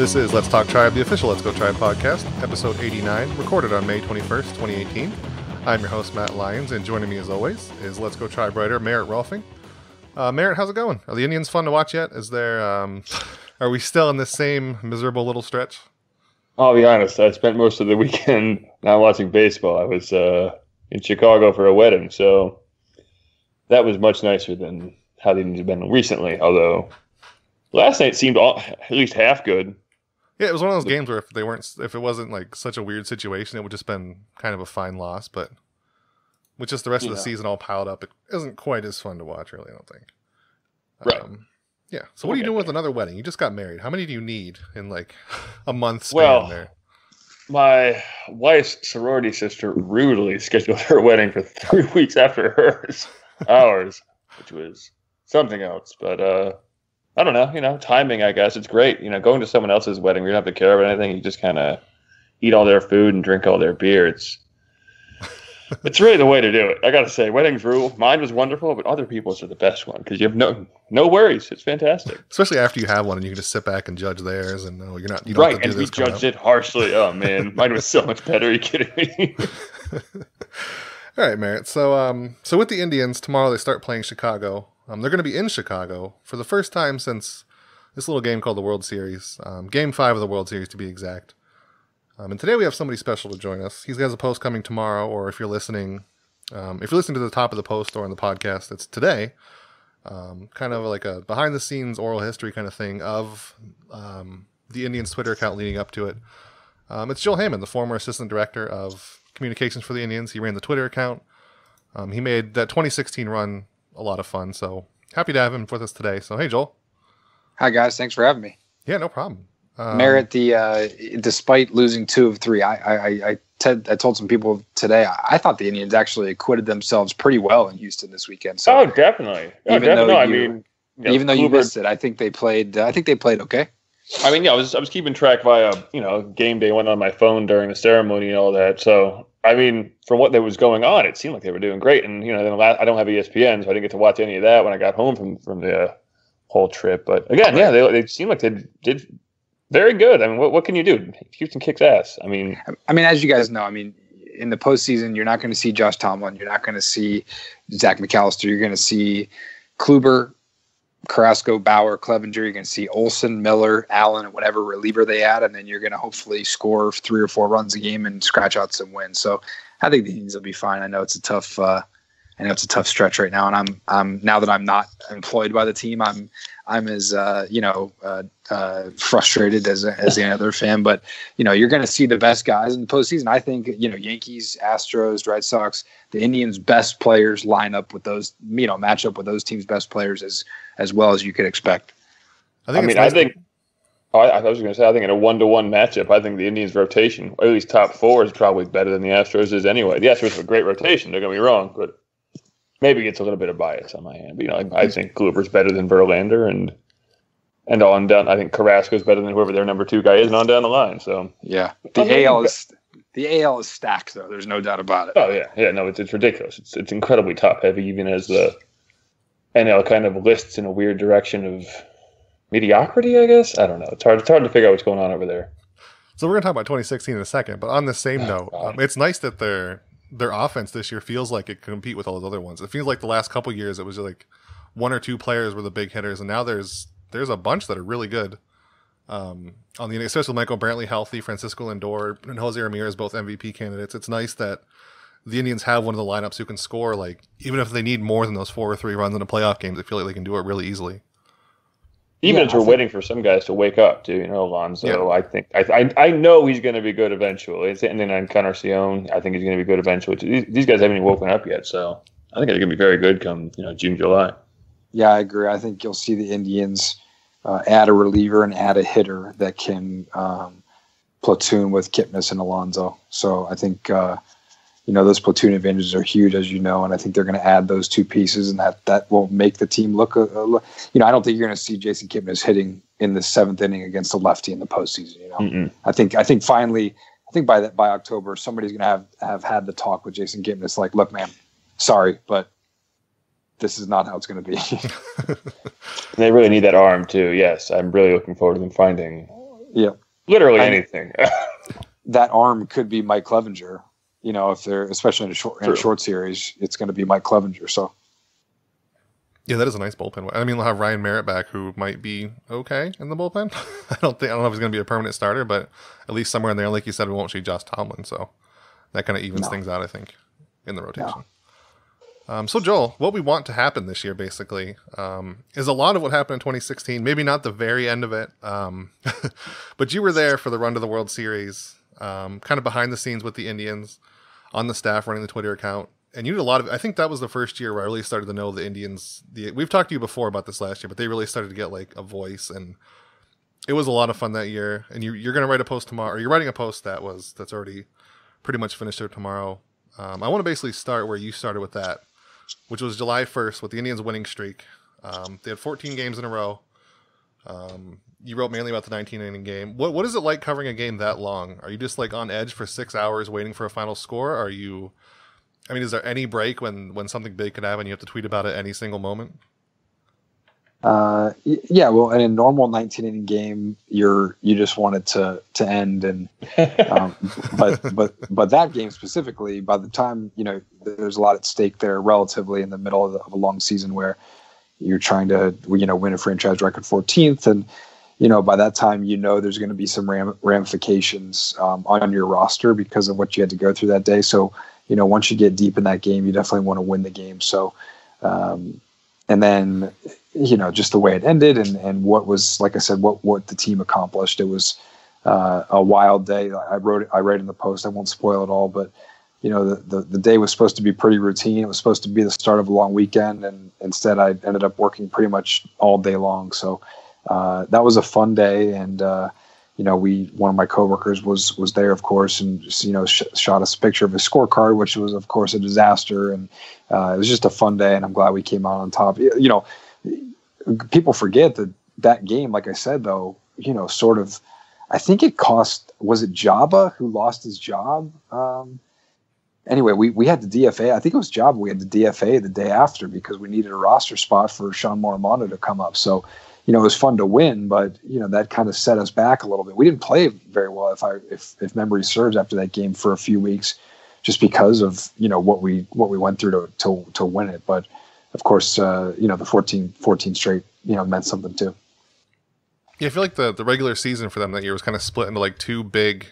This is Let's Talk Tribe, the official Let's Go Tribe podcast, episode 89, recorded on May 21st, 2018. I'm your host, Matt Lyons, and joining me as always is Let's Go Tribe writer Merritt Rolfing. Merritt, how's it going? Are the Indians fun to watch yet? Is there, are we still in the same miserable little stretch? I'll be honest, I spent most of the weekend not watching baseball. I was in Chicago for a wedding, so that was much nicer than how the Indians have been recently, although last night seemed at least half good. Yeah, it was one of those games where if it wasn't like such a weird situation, it would just been kind of a fine loss. But with just the rest of the season all piled up, it isn't quite as fun to watch, really, I don't think. Right. Yeah. So what are you doing with another wedding? You just got married. How many do you need in like a month span there? My wife's sorority sister rudely scheduled her wedding for 3 weeks after ours, which was something else. But I don't know, timing, I guess. It's great. Going to someone else's wedding, we don't have to care about anything. You just kind of eat all their food and drink all their beer. It's really the way to do it. I got to say, weddings rule. Mine was wonderful, but other people's are the best one because you have no worries. It's fantastic. Especially after you have one and you can just sit back and judge theirs and you don't right, have to do and we judged it harshly. Oh, man. Mine was so much better. Are you kidding me? All right, Merritt. So with the Indians, tomorrow they start playing Chicago. They're going to be in Chicago for the first time since this little game called the World Series. Game 5 of the World Series, to be exact. And today we have somebody special to join us. He has a post coming tomorrow, or if you're listening to the top of the post or on the podcast, it's today. Kind of like a behind-the-scenes oral history kind of thing of the Indians' Twitter account leading up to it. It's Joel Hammond, the former assistant director of communications for the Indians. He ran the Twitter account. He made that 2016 run a lot of fun, so happy to have him with us today. So, hey, Joel. Hi, guys. Thanks for having me. Yeah, no problem. Merritt, despite losing 2 of 3, I told some people today I thought the Indians actually acquitted themselves pretty well in Houston this weekend. So definitely. Even though you missed it, I think they played. Okay. I mean, yeah, I was keeping track via game day. Went on my phone during the ceremony and all that. So I mean, from what was going on, it seemed like they were doing great. And then I don't have ESPN, so I didn't get to watch any of that when I got home from the whole trip. But again, yeah, they seemed like they did very good. I mean, what can you do? Houston kicks ass. I mean, as you guys know, in the postseason, you're not going to see Josh Tomlin. You're not going to see Zach McAllister. You're going to see Kluber, Carrasco, Bauer, Clevenger. You're going to see Olsen, Miller, Allen, whatever reliever they add, and then you're going to hopefully score 3 or 4 runs a game and scratch out some wins. So I think the Indians will be fine. I know it's a tough. It's a tough stretch right now, and I'm now that I'm not employed by the team, I'm as frustrated as any other fan. But you're going to see the best guys in the postseason. I think Yankees, Astros, Red Sox, the Indians' best players line up with those. Match up with those teams' best players as well as you could expect. I was going to say, I think in a 1-to-1 matchup, I think the Indians' rotation, or at least top 4, is probably better than the Astros is anyway. The Astros have a great rotation. Don't get me wrong, but maybe it's a little bit of bias on my hand. But, I think Kluber's better than Verlander, and on down. I think Carrasco's better than whoever their number 2 guy is, and on down the line. So yeah, the AL is stacked, though. There's no doubt about it. Oh yeah, no, it's ridiculous. It's incredibly top heavy, even as the NL kind of lists in a weird direction of mediocrity, I guess. I don't know. It's hard to figure out what's going on over there. So we're going to talk about 2016 in a second, but on the same note, it's nice that their offense this year feels like it can compete with all those other ones. It feels like the last couple of years it was like 1 or 2 players were the big hitters, and now there's a bunch that are really good. Especially with Michael Brantley healthy, Francisco Lindor and Jose Ramirez, both MVP candidates. It's nice that the Indians have one of the lineups who can score, like, even if they need more than those 4 or 3 runs in a playoff game, they feel like they can do it really easily. Even as we're waiting for some guys to wake up, too. Alonso, yeah. I know he's going to be good eventually. And then on Encarnacion, I think he's going to be good eventually. These guys haven't even woken up yet, so I think they're going to be very good come June, July. Yeah, I agree. I think you'll see the Indians add a reliever and add a hitter that can platoon with Kipnis and Alonso. So I think those platoon advantages are huge, as you know, and I think they're going to add those 2 pieces, and that will make the team look. I don't think you're going to see Jason Kipnis hitting in the 7th inning against a lefty in the postseason. I think finally, by October, somebody's going to have had the talk with Jason Kipnis, like, look, man, sorry, but this is not how it's going to be. They really need that arm too. Yes, I'm really looking forward to them finding Yeah. Literally anything. That arm could be Mike Clevenger. If they're, especially in a short series, it's going to be Mike Clevenger. So. Yeah, that is a nice bullpen. I mean, we'll have Ryan Merritt back, who might be okay in the bullpen. I don't know if he's going to be a permanent starter, but at least somewhere in there, like you said, we won't see Josh Tomlin, so that kind of evens things out, I think, in the rotation. So Joel, what we want to happen this year, basically, is a lot of what happened in 2016. Maybe not the very end of it, but you were there for the run to the World Series, kind of behind the scenes with the Indians, on the staff, running the Twitter account. And you did a lot of, I think that was the first year where I really started to know the Indians. We've talked to you before about this last year, but they really started to get like a voice, and it was a lot of fun that year. And you're going to write a post tomorrow, or you're writing a post that's already pretty much finished here tomorrow. I want to basically start where you started with that, which was July 1st with the Indians winning streak. They had 14 games in a row. You wrote mainly about the 19-inning game. What is it like covering a game that long? Are you just like on edge for 6 hours waiting for a final score? Is there any break when something big could happen and you have to tweet about it any single moment? Yeah, well, in a normal 19-inning game, you just want it to end, and but that game specifically, by the time there's a lot at stake there, relatively in the middle of a long season where you're trying to win a franchise record 14th, and by that time there's going to be some ramifications on your roster because of what you had to go through that day. So once you get deep in that game, you definitely want to win the game. So, and then, just the way it ended and what was, like I said, what the team accomplished. It was a wild day. I wrote in the post, I won't spoil it all, but the day was supposed to be pretty routine. It was supposed to be the start of a long weekend, and instead I ended up working pretty much all day long. So, that was a fun day. And, one of my coworkers was there, of course, and shot us a picture of his scorecard, which was, of course, a disaster. And it was just a fun day, and I'm glad we came out on top. People forget that game, like I said, though, sort of, I think it cost, was it Jabba who lost his job? Anyway, we had the DFA. I think it was Jabba. We had the DFA the day after because we needed a roster spot for Sean Morimano to come up. So, it was fun to win, but that kind of set us back a little bit. We didn't play very well, if memory serves, after that game for a few weeks, just because of what we went through to win it. But of course, the 14 straight meant something too. Yeah, I feel like the regular season for them that year was kind of split into like two big.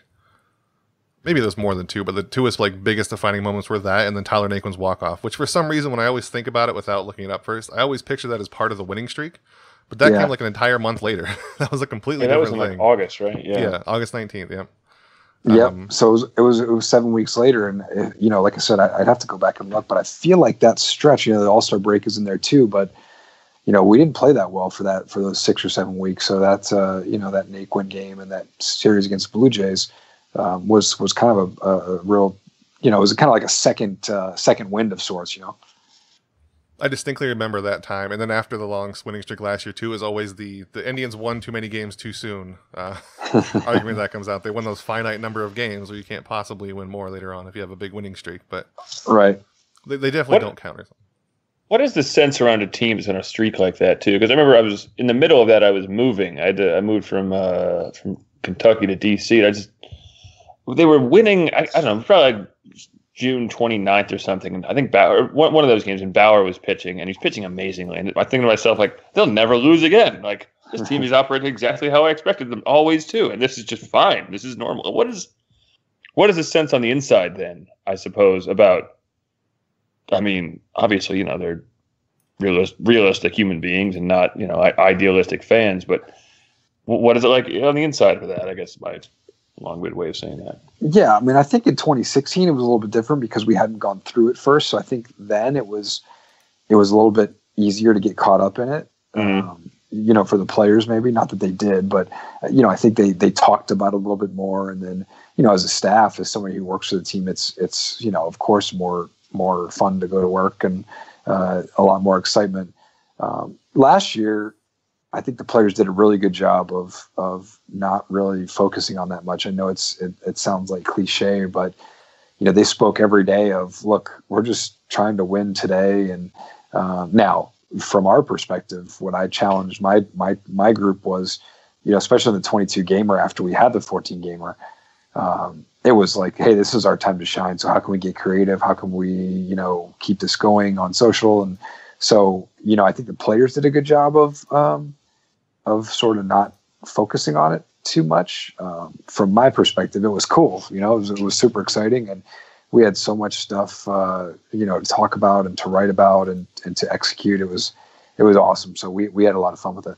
Maybe there's more than two, but the two like biggest defining moments were that, and then Tyler Naquin's walk off. Which for some reason, when I always think about it without looking it up first, I always picture that as part of the winning streak. But that came like an entire month later. That was a completely different thing. That was in like August, right? Yeah, August 19th. Yeah. Yep. So it was 7 weeks later, and like I said, I'd have to go back and look, but I feel like that stretch, the All-Star break is in there too, but we didn't play that well for those 6 or 7 weeks. So that's that Naquin game and that series against Blue Jays was kind of a real, it was kind of like a second wind of sorts, I distinctly remember that time, and then after the long winning streak last year too, is always the Indians won too many games too soon. Argument that comes out. They won those finite number of games where you can't possibly win more later on if you have a big winning streak. But right, they definitely don't count or something. What is the sense around a team that's in a streak like that too? Because I remember I was in the middle of that. I was moving. I moved from Kentucky to DC. They were winning. I don't know, probably like June 29th or something. And I think one of those games, and Bauer was pitching, and he's pitching amazingly. And I think to myself, like, they'll never lose again. Like, this team is operating exactly how I expected them always to, and this is just fine. This is normal. What is the sense on the inside then, I suppose, about, obviously, they're realistic human beings and not, idealistic fans, but what is it like on the inside for that? I guess my long-winded way of saying that. Yeah, I think in 2016 it was a little bit different because we hadn't gone through it first. So I think then it was a little bit easier to get caught up in it. Mm-hmm. For the players, maybe not that they did, but I think they talked about it a little bit more. And then as a staff, as somebody who works for the team, it's of course more fun to go to work and a lot more excitement. Last year, I think the players did a really good job of not really focusing on that much. I know it sounds like cliche, but they spoke every day of, look, we're just trying to win today. And now, from our perspective, what I challenged my group was, especially the 22 gamer after we had the 14 gamer, it was like, hey, this is our time to shine. So how can we get creative? How can we, keep this going on social? And so, I think the players did a good job of sort of not focusing on it too much. From my perspective, it was cool. It was super exciting, and we had so much stuff, to talk about and to write about and to execute. It was awesome. So we had a lot of fun with it.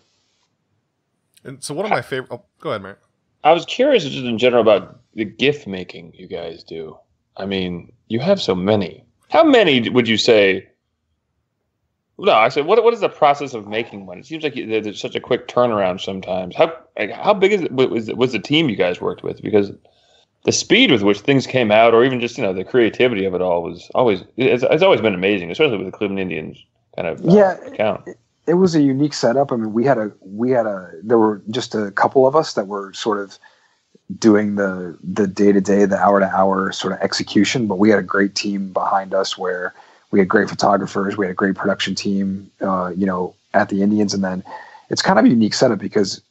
And so one of my favorite. Oh, go ahead, Matt. I was curious just in general about the GIF making you guys do. I mean, you have so many. How many would you say? No, I said, what is the process of making one? It seems like there's such a quick turnaround sometimes. How big is it? Was the team you guys worked with? Because the speed with which things came out, or even just the creativity of it all, was it's always been amazing, especially with the Cleveland Indians kind of account. It was a unique setup. I mean, there were just a couple of us that were sort of doing the day-to-day, the hour-to-hour sort of execution, but we had a great team behind us where we had great photographers, we had a great production team, at the Indians. And then it's kind of a unique setup because,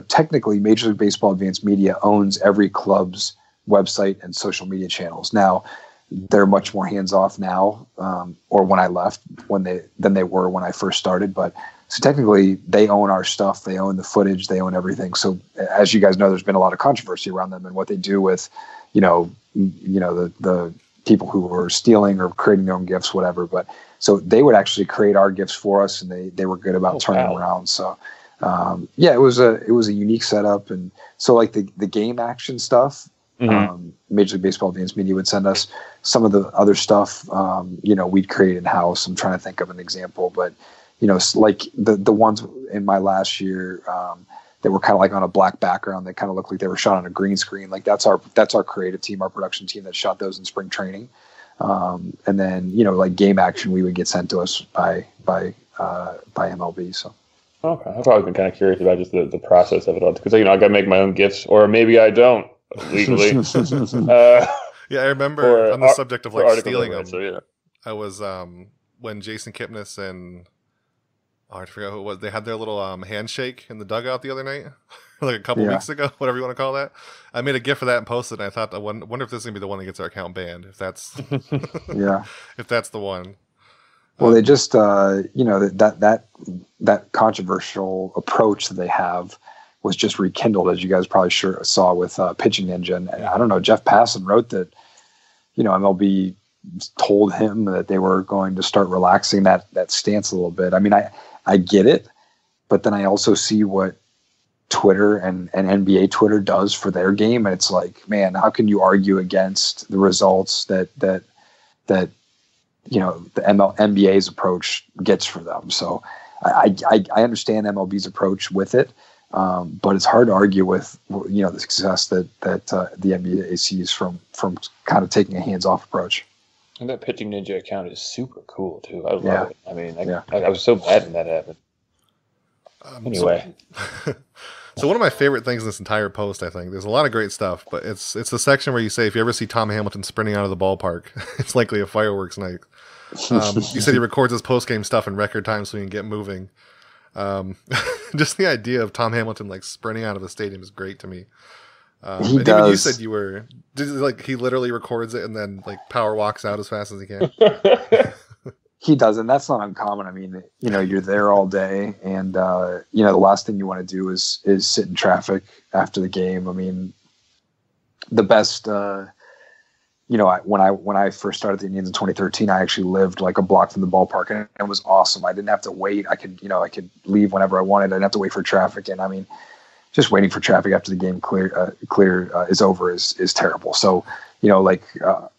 technically Major League Baseball Advanced Media owns every club's website and social media channels. Now, they're much more hands-off now, or when I left, than they were when I first started. But so technically, they own our stuff, they own the footage, they own everything. So as you guys know, there's been a lot of controversy around them and what they do with, the people who were stealing or creating their own GIFs, whatever. But so they would actually create our GIFs for us, and they were good about turning them around. So it was a unique setup, and so like the game action stuff. Mm-hmm. Major League Baseball Advanced Media would send us some of the other stuff, we'd create in house. I'm trying to think of an example, but like the ones in my last year that were kind of like on a black background that kind of looked like they were shot on a green screen. Like that's our creative team, our production team that shot those in spring training. And then like game action, we would get sent to us by MLB. So. Okay, I've always been kind of curious about just the process of it all because I got to make my own GIFs, or maybe I don't. Legally. Yeah, I remember on the subject of like stealing them. So, yeah. I was when Jason Kipnis and I forgot who it was. They had their little handshake in the dugout the other night, like a couple weeks ago, whatever you want to call that. I made a GIF of that and posted, and I thought, I wonder if this is gonna be the one that gets our account banned. If that's if that's the one. Well, they just that controversial approach that they have was just rekindled, as you guys probably sure saw with Pitching Ninja. And I don't know, Jeff Passan wrote that, MLB told him that they were going to start relaxing that stance a little bit. I mean, I get it, but then I also see what Twitter and NBA Twitter does for their game. And it's like, man, how can you argue against the results that the NBA's approach gets for them? So I understand MLB's approach with it. But it's hard to argue with the success that the NBA sees from kind of taking a hands-off approach. And that Pitching Ninja account is super cool too. I love it. I mean, I was so glad when that happened. Anyway, so one of my favorite things in this entire post, I think, there's a lot of great stuff, but it's the section where you say if you ever see Tom Hamilton sprinting out of the ballpark, it's likely a fireworks night. You said he records his post-game stuff in record time so he can get moving. Just the idea of Tom Hamilton like sprinting out of the stadium is great to me. He and does. Even you said you were he literally records it and then like power walks out as fast as he can. He does, and that's not uncommon. I mean, you're there all day, and the last thing you want to do is sit in traffic after the game. I mean, the best. When I first started the Indians in 2013, I actually lived like a block from the ballpark, and it was awesome. I didn't have to wait. I could leave whenever I wanted. I didn't have to wait for traffic. And I mean, just waiting for traffic after the game is over is terrible. So,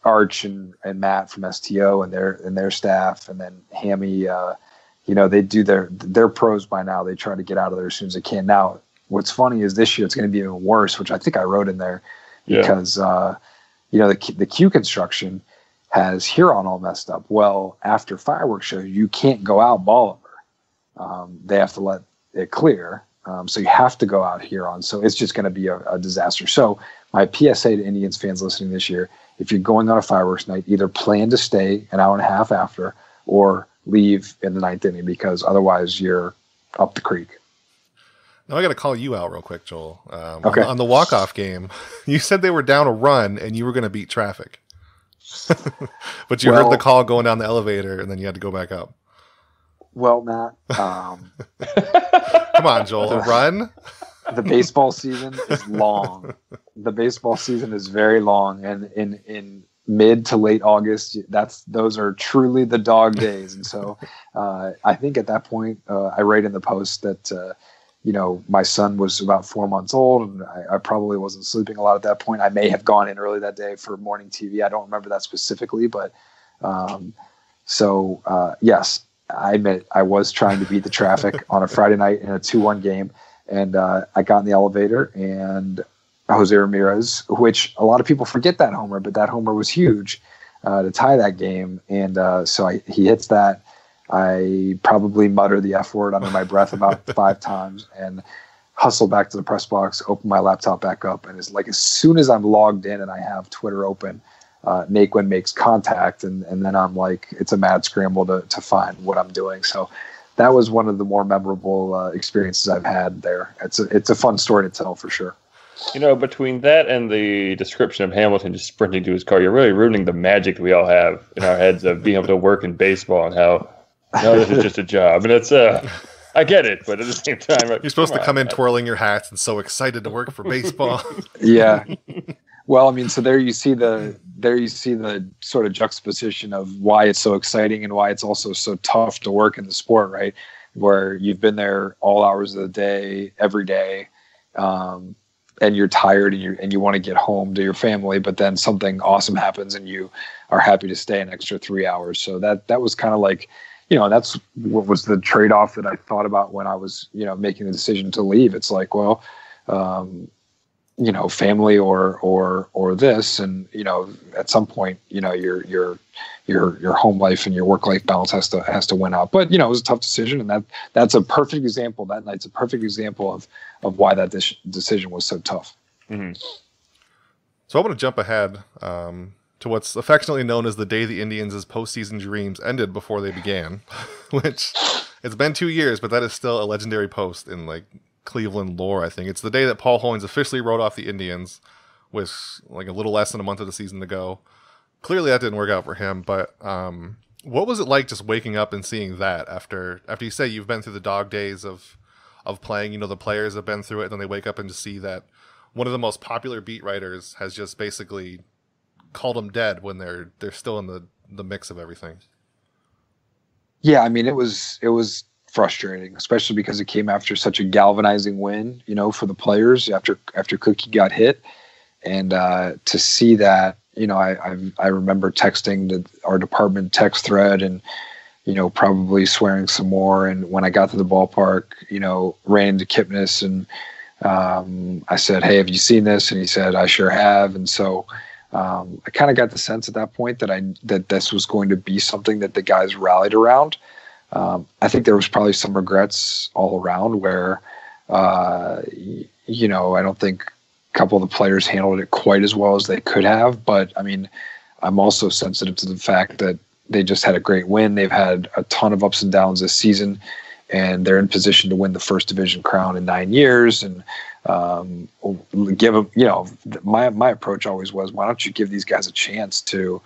Arch and Matt from STO and their staff, and then Hammy, they do their pros by now. They try to get out of there as soon as they can. Now, what's funny is this year it's going to be even worse, which I think I wrote in there because, the queue construction has Huron all messed up. Well, after fireworks shows, you can't go out Bolivar. They have to let it clear. So you have to go out Huron. So it's just going to be a disaster. So my PSA to Indians fans listening this year, if you're going on a fireworks night, either plan to stay an hour and a half after or leave in the ninth inning, because otherwise you're up the creek. Now I got to call you out real quick, Joel. Okay. On the walk-off game, you said they were down a run and you were going to beat traffic. But you heard the call going down the elevator and then you had to go back up. Well, Matt, come on, Joel, a run? The baseball season is long. The baseball season is very long, and in mid to late August, those are truly the dog days. And so, I think at that point, I write in the post that my son was about 4 months old, and I probably wasn't sleeping a lot at that point. I may have gone in early that day for morning TV. I don't remember that specifically, but yes, I admit I was trying to beat the traffic on a Friday night in a 2-1 game. And I got in the elevator, and Jose Ramirez, which a lot of people forget that homer, but that homer was huge to tie that game. And he hits that. I probably mutter the F word under my breath about 5 times and hustle back to the press box, open my laptop back up. And it's like as soon as I'm logged in and I have Twitter open, Naquin makes contact. And then I'm like, it's a mad scramble to find what I'm doing. So that was one of the more memorable experiences I've had there. It's a fun story to tell for sure. Between that and the description of Hamilton just sprinting to his car, you're really ruining the magic that we all have in our heads of being able to work in baseball and how, no, this is just a job. And it's, I get it, but at the same time, you're supposed to come in twirling your hats and so excited to work for baseball. Yeah. Well, I mean, so there you see the sort of juxtaposition of why it's so exciting and why it's also so tough to work in the sport, right? Where you've been there all hours of the day, every day, and you're tired and you want to get home to your family, but then something awesome happens and you are happy to stay an extra 3 hours. So that was kind of like, that's what was the trade-off that I thought about when I was, making the decision to leave. It's like, well, family or this, and at some point, your home life and your work life balance has to win out. But it was a tough decision, and that's a perfect example. That night's a perfect example of why that decision was so tough. Mm-hmm. So I want to jump ahead to what's affectionately known as the day the Indians' postseason dreams ended before they began, which it's been 2 years, but that is still a legendary post in Cleveland lore. I think it's the day that Paul Hoynes officially wrote off the Indians with a little less than a month of the season to go. Clearly that didn't work out for him, but what was it like just waking up and seeing that after you say you've been through the dog days of playing, the players have been through it, and then they wake up and just see that one of the most popular beat writers has just basically called them dead when they're still in the mix of everything. Yeah, I mean, it was frustrating, especially because it came after such a galvanizing win, for the players after Cookie got hit, and to see that, I remember texting our department text thread and probably swearing some more. And when I got to the ballpark, ran into Kipnis and I said, "Hey, have you seen this?" And he said, "I sure have." And so I kind of got the sense at that point that this was going to be something that the guys rallied around. I think there was probably some regrets all around where, I don't think a couple of the players handled it quite as well as they could have. But I mean, I'm also sensitive to the fact that they just had a great win. They've had a ton of ups and downs this season, and they're in position to win the first division crown in 9 years. And give them, my approach always was, why don't you give these guys a chance to,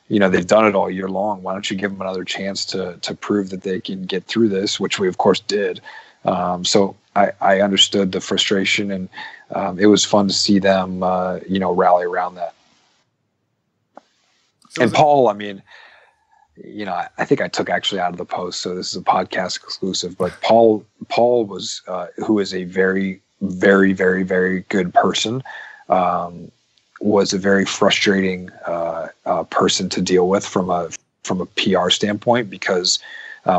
they've done it all year long. Why don't you give them another chance to prove that they can get through this, which we of course did. So I understood the frustration, and it was fun to see them, rally around that. So and Paul, I mean, I think I took actually out of the post, so this is a podcast exclusive, but Paul was, who is a very, very, very, very good person, was a very frustrating person to deal with from a PR standpoint, because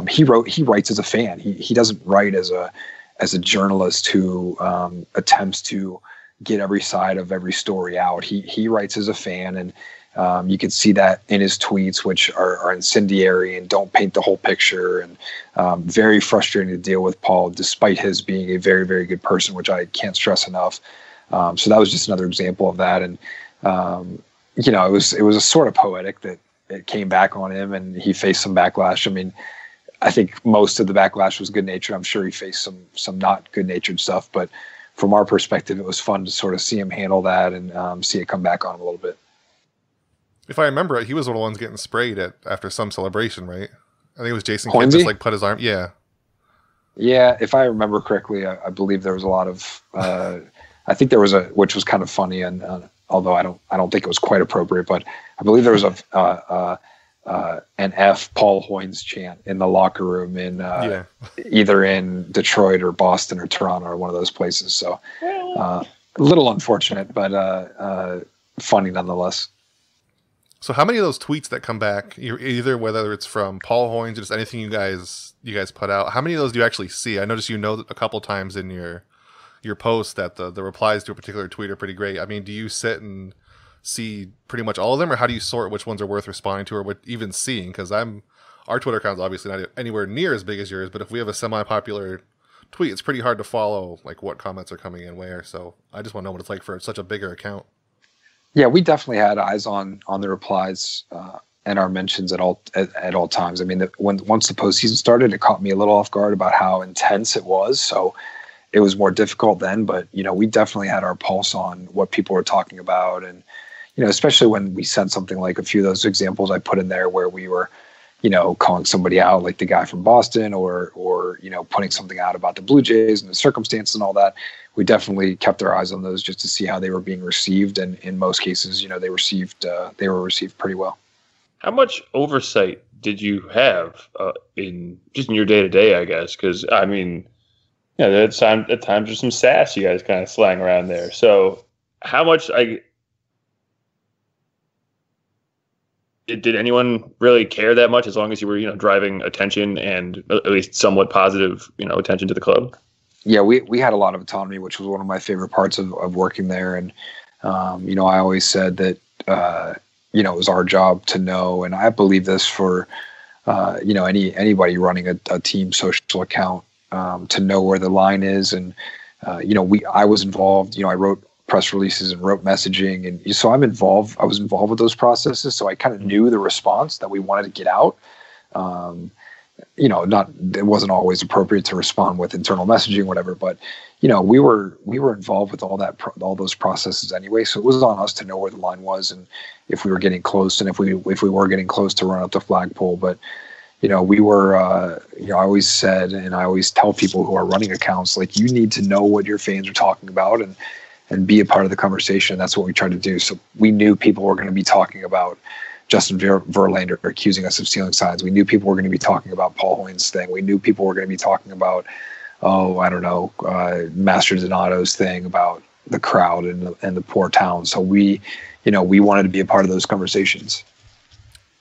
he writes as a fan. He doesn't write as a journalist who attempts to get every side of every story out. He writes as a fan, and you can see that in his tweets, which are incendiary and don't paint the whole picture, and very frustrating to deal with Paul, despite his being a very, very good person, which I can't stress enough. So that was just another example of that. And, it was a sort of poetic that it came back on him and he faced some backlash. I mean, I think most of the backlash was good natured. I'm sure he faced some not good natured stuff, but from our perspective, it was fun to sort of see him handle that and see it come back on him a little bit. If I remember it, he was one of the ones getting sprayed after some celebration, right? I think it was Jason Kidd Hoynesy? just like put his arm. Yeah. Yeah, if I remember correctly, I believe there was a lot of. I think there was which was kind of funny, and although I don't think it was quite appropriate, but I believe there was an F Paul Hoynes chant in the locker room in either in Detroit or Boston or Toronto or one of those places. So a little unfortunate, but funny nonetheless. So how many of those tweets that come back, either whether it's from Paul Hoynes or just anything you guys put out, how many of those do you actually see? I noticed a couple times in your post that the replies to a particular tweet are pretty great. I mean, do you sit and see pretty much all of them, or how do you sort which ones are worth responding to or even seeing? Because our Twitter account's obviously not anywhere near as big as yours, but if we have a semi-popular tweet, it's pretty hard to follow like what comments are coming in where. So I just want to know what it's like for such a bigger account. Yeah, we definitely had eyes on the replies and our mentions at all times. I mean, once the postseason started, it caught me a little off guard about how intense it was. So it was more difficult then, but we definitely had our pulse on what people were talking about, and especially when we said something like a few of those examples I put in there where we were, calling somebody out, like the guy from Boston, or putting something out about the Blue Jays and the circumstances and all that. We definitely kept our eyes on those just to see how they were being received, and in most cases, they were received pretty well. How much oversight did you have in your day to day? I guess because I mean, at times there's some sass you guys kind of slang around there. So how much did anyone really care that much as long as you were driving attention and at least somewhat positive attention to the club? Yeah, we had a lot of autonomy, which was one of my favorite parts of working there. And, I always said that, it was our job to know, and I believe this for, anybody running a team social account, to know where the line is. And, I was involved, I wrote press releases and wrote messaging. And so I was involved with those processes. So I kind of knew the response that we wanted to get out. It wasn't always appropriate to respond with internal messaging, whatever, but we were involved with all those processes anyway. So it was on us to know where the line was, and if we were getting close, and if we were getting close to run up the flagpole. But we were, I always said, and I always tell people who are running accounts, like, you need to know what your fans are talking about and be a part of the conversation. That's what we tried to do. So we knew people were going to be talking about Justin Verlander accusing us of stealing signs. We knew people were going to be talking about Paul Hoynes' thing. We knew people were going to be talking about, Master Donato's thing about the crowd and the poor town. So we wanted to be a part of those conversations.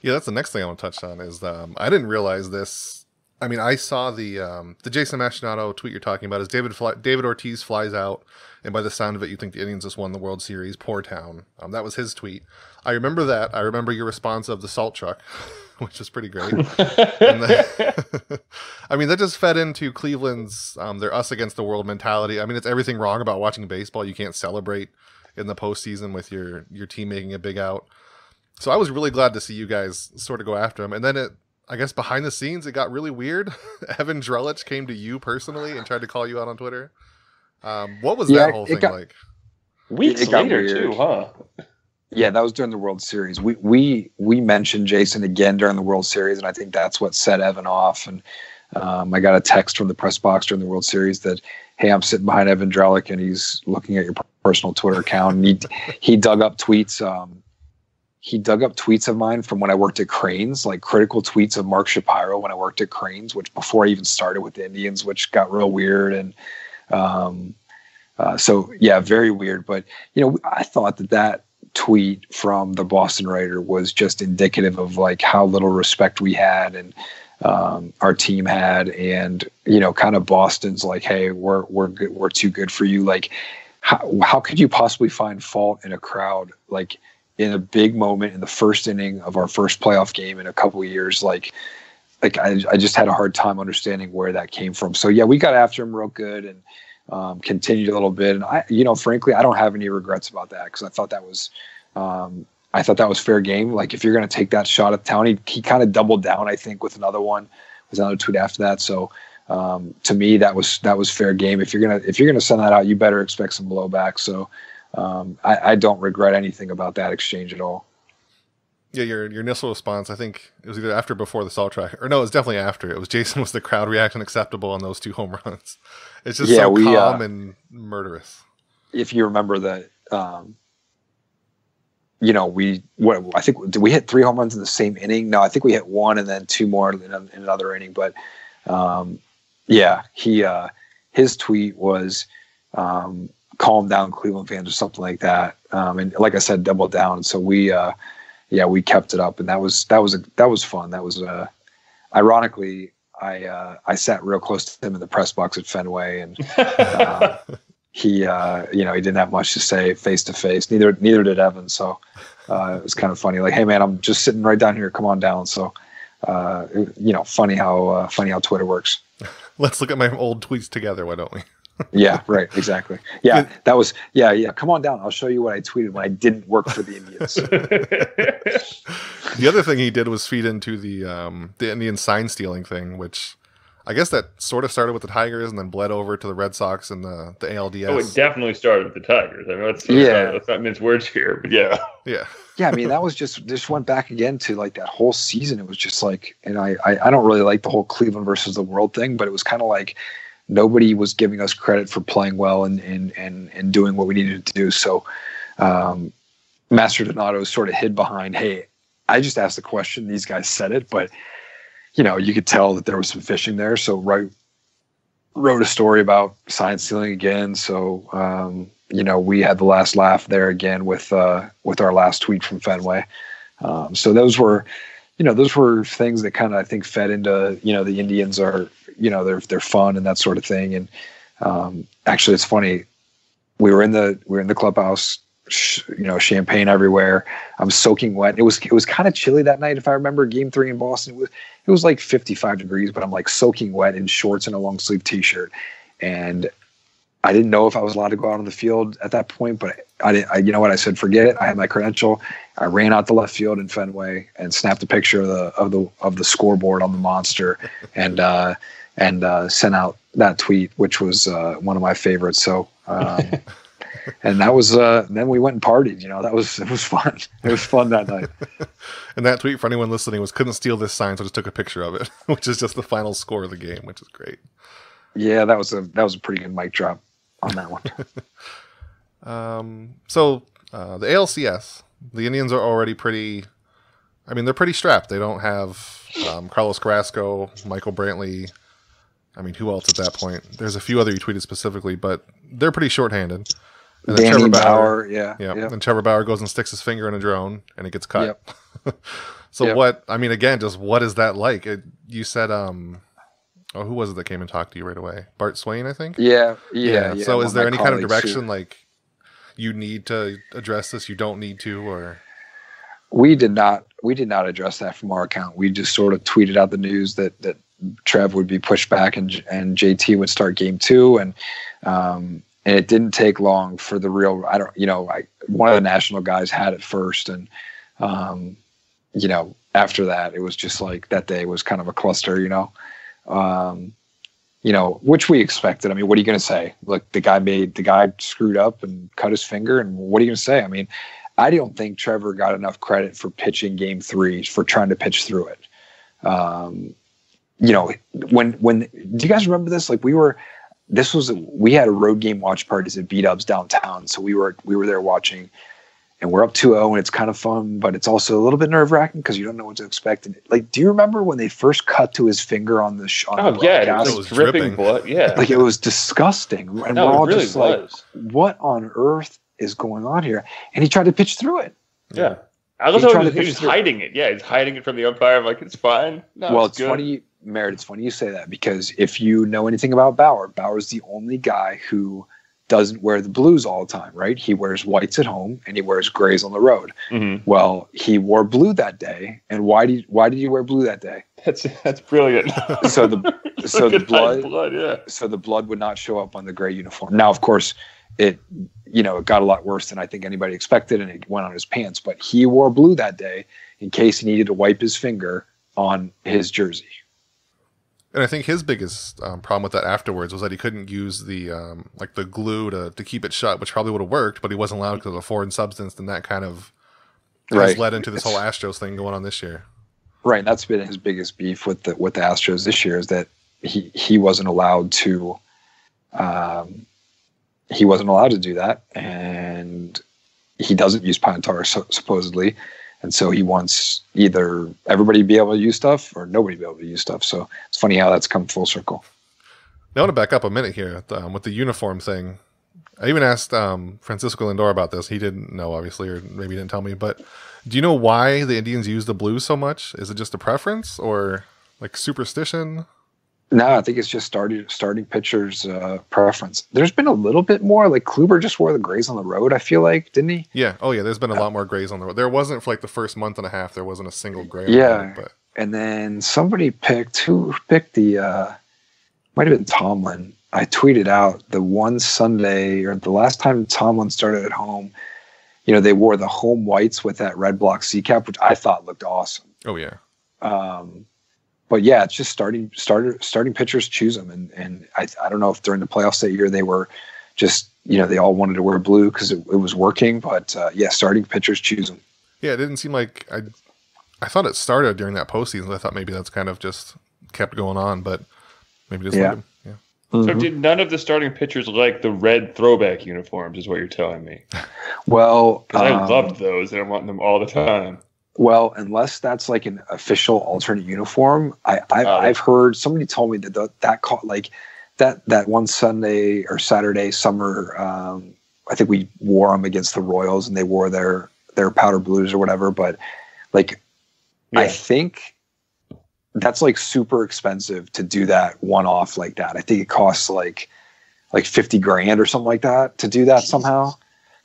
Yeah, that's the next thing I want to touch on is I didn't realize this. I mean, I saw the Jason Mastronato tweet you're talking about is David Ortiz flies out, and by the sound of it, you think the Indians just won the World Series. Poor town. That was his tweet. I remember that. I remember your response of the salt truck, which is pretty great. I mean, that just fed into Cleveland's their us against the world mentality. I mean, it's everything wrong about watching baseball. You can't celebrate in the postseason with your team making a big out. So I was really glad to see you guys sort of go after him. And then I guess behind the scenes, it got really weird. Evan Drellich came to you personally and tried to call you out on Twitter. What was that whole thing like? Weeks later too, huh? Yeah, that was during the World Series. We mentioned Jason again during the World Series, and I think that's what set Evan off. And I got a text from the press box during the World Series that, hey, I'm sitting behind Evan Drellich, and he's looking at your personal Twitter account. And he dug up tweets. He dug up tweets of mine from when I worked at Cranes, like critical tweets of Mark Shapiro when I worked at Cranes, which before I even started with the Indians, which got real weird. And so, yeah, very weird. But, I thought that tweet from the Boston writer was just indicative of like how little respect we had and our team had. And, kind of Boston's like, hey, we're good, we're too good for you. Like, how could you possibly find fault in a crowd? Like, in a big moment in the first inning of our first playoff game in a couple of years, like I just had a hard time understanding where that came from. So yeah, we got after him real good and continued a little bit. And frankly, I don't have any regrets about that because I thought that was fair game. Like if you're going to take that shot at town, he kind of doubled down, I think, with another one was another tweet after that. So to me, that was fair game. If you're gonna send that out, you better expect some blowback. So I don't regret anything about that exchange at all. Yeah, your initial response, I think it was either after or before the salt track, or no, it was definitely after. It was Jason, was the crowd reaction acceptable on those 2 home runs? It's just so calm and murderous. If you remember that, I think, did we hit 3 home runs in the same inning? No, I think we hit 1 and then 2 more in another inning. But his tweet was calm down, Cleveland fans, or something like that. And like I said, double down. So we kept it up, and that was fun. That was ironically, I sat real close to him in the press box at Fenway, and he didn't have much to say face to face. Neither did Evan. So it was kind of funny. Like, hey man, I'm just sitting right down here. Come on down. So funny how Twitter works. Let's look at my old tweets together. Why don't we? Yeah, right. Exactly. Yeah, that was. Yeah. Come on down. I'll show you what I tweeted when I didn't work for the Indians. The other thing he did was feed into the Indian sign stealing thing, which I guess that sort of started with the Tigers and then bled over to the Red Sox and the ALDS. Oh, it definitely started with the Tigers. I mean, let's not mince words here, but yeah. Yeah. Yeah, I mean, that was just went back again to like that whole season. It was just like, and I don't really like the whole Cleveland versus the world thing, but it was kind of like nobody was giving us credit for playing well and doing what we needed to do. So Master Donato sort of hid behind, hey, I just asked the question. These guys said it, but you could tell that there was some fishing there. So wrote a story about sign stealing again. So, we had the last laugh there again with our last tweet from Fenway. So those were things that kind of, I think, fed into, the Indians are, they're fun and that sort of thing. And actually it's funny. We were in the clubhouse, champagne everywhere. I'm soaking wet. It was kind of chilly that night. If I remember Game 3 in Boston, it was like 55 degrees, but I'm like soaking wet in shorts and a long sleeve t-shirt. And I didn't know if I was allowed to go out on the field at that point, but I didn't. You know what? I said, forget it. I had my credential. I ran out the left field in Fenway and snapped a picture of the scoreboard on the monster and sent out that tweet, which was one of my favorites. So, and that was then we went and partied. It was fun. It was fun that night. And that tweet, for anyone listening, was couldn't steal this sign, so I just took a picture of it, which is just the final score of the game, which is great. Yeah, that was a pretty good mic drop on that one. So the ALCS, the Indians are already pretty. I mean, they're pretty strapped. They don't have Carlos Carrasco, Michael Brantley. I mean, who else at that point? There's a few other you tweeted specifically, but they're pretty shorthanded. And then Danny Bauer, yeah. And Trevor Bauer goes and sticks his finger in a drone, and it gets cut. Yep. So what? I mean, again, just what is that like? You said, who was it that came and talked to you right away? Bart Swain, I think. Yeah. So, is there any kind of direction like you need to address this? You don't need to, or we did not address that from our account. We just sort of tweeted out the news that Trev would be pushed back and JT would start Game 2, and it didn't take long for the real. One of the national guys had it first, and after that, it was just like that day was kind of a cluster, which we expected. I mean, what are you going to say? Look, the guy screwed up and cut his finger, and what are you going to say? I mean, I don't think Trevor got enough credit for pitching Game 3 for trying to pitch through it. When do you guys remember this? Like we had a road game watch parties at B-Dubs downtown, so we were there watching, and we're up 2-0, and it's kind of fun, but it's also a little bit nerve-wracking because you don't know what to expect. And, like, do you remember when they first cut to his finger on the broadcast? It was dripping blood. Yeah, like it was disgusting, and we're all really just like, "What on earth is going on here?" And he tried to pitch through it. Yeah, I thought he was hiding it. Yeah, he's hiding it from the umpire. I'm like, it's fine. No, well, it's funny, Merritt. It's funny you say that because if you know anything about Bauer's the only guy who doesn't wear the blues all the time, right? He wears whites at home and he wears grays on the road. Mm-hmm. Well, he wore blue that day, and why did he wear blue that day? That's brilliant. So the blood would not show up on the gray uniform. Now, of course, it got a lot worse than I think anybody expected, and it went on his pants. But he wore blue that day in case he needed to wipe his finger on his jersey. And I think his biggest problem with that afterwards was that he couldn't use the like the glue to keep it shut, which probably would have worked, but he wasn't allowed because of a foreign substance, and that kind of has led into this whole Astros thing going on this year. Right, that's been his biggest beef with the Astros this year, is that he wasn't allowed to do that, and he doesn't use pine tar supposedly. And so he wants either everybody to be able to use stuff or nobody to be able to use stuff. So it's funny how that's come full circle. Now, I want to back up a minute here with the uniform thing. I even asked Francisco Lindor about this. He didn't know, obviously, or maybe he didn't tell me. But do you know why the Indians use the blue so much? Is it just a preference or like superstition? No, I think it's just starting pitchers' preference. There's been a little bit more. Like Kluber just wore the grays on the road, I feel like, didn't he? Yeah. Oh, yeah. There's been a lot more grays on the road. There wasn't for like the first month and a half. There wasn't a single gray. On the road, but. And then somebody picked the might have been Tomlin. I tweeted out the one Sunday or the last time Tomlin started at home. You know, they wore the home whites with that red block C cap, which I thought looked awesome. Oh yeah. But yeah, it's just starting pitchers choose them, and I don't know if during the playoffs that year they were just, you know, they all wanted to wear blue because it was working, but yeah, starting pitchers choose them. Yeah, it didn't seem like I thought it started during that postseason. I thought maybe that's kind of just kept going on, but maybe just yeah. Yeah. Mm-hmm. So did none of the starting pitchers like the red throwback uniforms? Is what you're telling me? Well, I loved those, and I want them all the time. Well, unless that's like an official alternate uniform, I've heard somebody told me that one Sunday or Saturday summer, I think we wore them against the Royals and they wore their powder blues or whatever. But like, yeah. I think that's like super expensive to do that one off like that. I think it costs like $50,000 or something like that to do that somehow.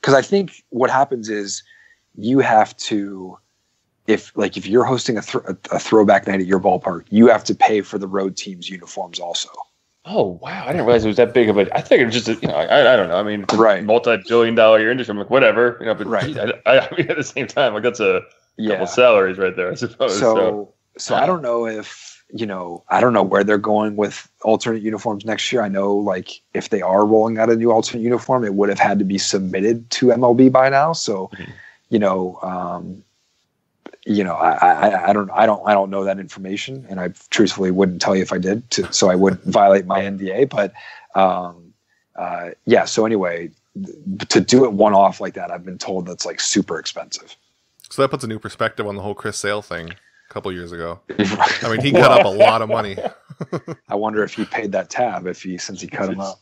Because I think what happens is you have to. If you're hosting a throwback night at your ballpark, you have to pay for the road team's uniforms also. Oh wow! I didn't realize it was that big of a. I think it was just I don't know. I mean, right, multi-billion-dollar industry. I'm like whatever, But right. I mean, at the same time, like that's a couple salaries right there, I suppose. So I don't know if I don't know where they're going with alternate uniforms next year. I know like if they are rolling out a new alternate uniform, it would have had to be submitted to MLB by now. So I don't know that information, and I truthfully wouldn't tell you if I did, so I wouldn't violate my NDA. But yeah. So anyway, to do it one off like that, I've been told that's like super expensive. So that puts a new perspective on the whole Chris Sale thing a couple years ago. I mean, he cut up a lot of money. I wonder if he paid that tab since he cut him up.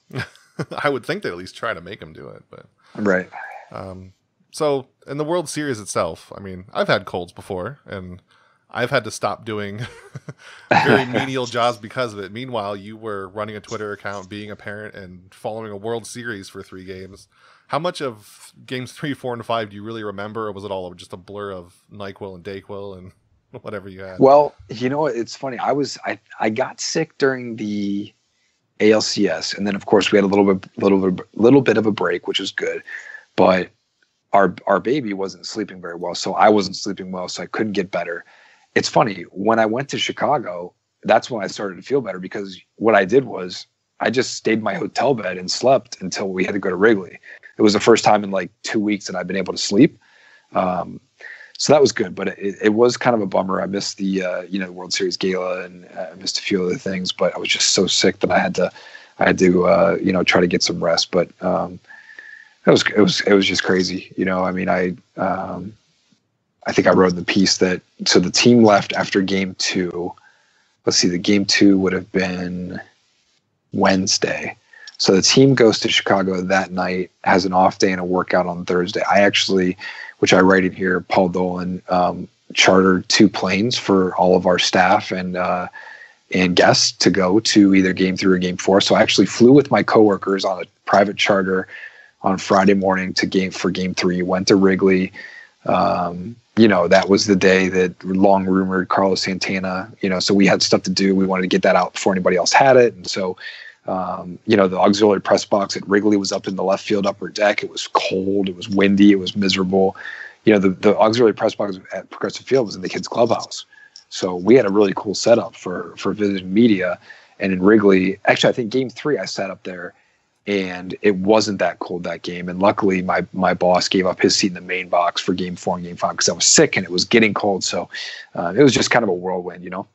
I would think they'd at least try to make him do it, but right. So in the World Series itself, I mean, I've had colds before, and I've had to stop doing very menial jobs because of it. Meanwhile, you were running a Twitter account, being a parent, and following a World Series for 3 games. How much of games 3, 4, and 5 do you really remember, or was it all just a blur of NyQuil and DayQuil and whatever you had? Well, it's funny. I got sick during the ALCS, and then of course we had a little bit of a break, which was good, but our baby wasn't sleeping very well, so I wasn't sleeping well, so I couldn't get better. It's funny, when I went to Chicago, that's when I started to feel better, because what I did was I just stayed in my hotel bed and slept until we had to go to Wrigley. It was the first time in like 2 weeks that I've been able to sleep. So that was good, but it was kind of a bummer. I missed the World Series gala, and I missed a few other things, but I was just so sick that I had to try to get some rest. But it was just crazy. I mean, I think I wrote in the piece that, so the team left after game 2. Let's see, the game 2 would have been Wednesday. So the team goes to Chicago that night, has an off day and a workout on Thursday. I actually, which I write in here, Paul Dolan, chartered 2 planes for all of our staff and guests to go to either game 3 or game 4. So I actually flew with my coworkers on a private charter on Friday morning for game 3, went to Wrigley. That was the day that long rumored Carlos Santana, so we had stuff to do. We wanted to get that out before anybody else had it. And so, the auxiliary press box at Wrigley was up in the left field upper deck. It was cold. It was windy. It was miserable. The auxiliary press box at Progressive Field was in the kids' clubhouse. So we had a really cool setup for visiting media. And in Wrigley, actually, I think game 3 I sat up there, and it wasn't that cold that game. And luckily, my boss gave up his seat in the main box for game 4 and game 5 because I was sick and it was getting cold. So it was just kind of a whirlwind, you know.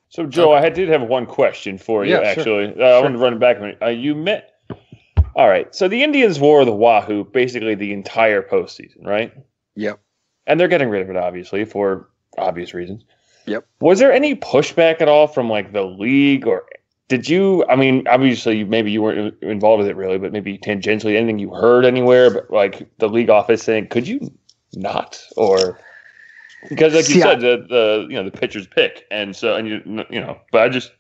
So, Joe, I did have one question for you, actually. Sure. I want to run it back. You met. All right. So the Indians wore the Wahoo basically the entire postseason, right? Yep. And they're getting rid of it, obviously, for obvious reasons. Yep. Was there any pushback at all from like the league, or did you? I mean, obviously, maybe you weren't involved with it really, but maybe tangentially, anything you heard anywhere, but like the league office saying, "Could you not?" Or because, like you said, the pitcher's pick, and but I just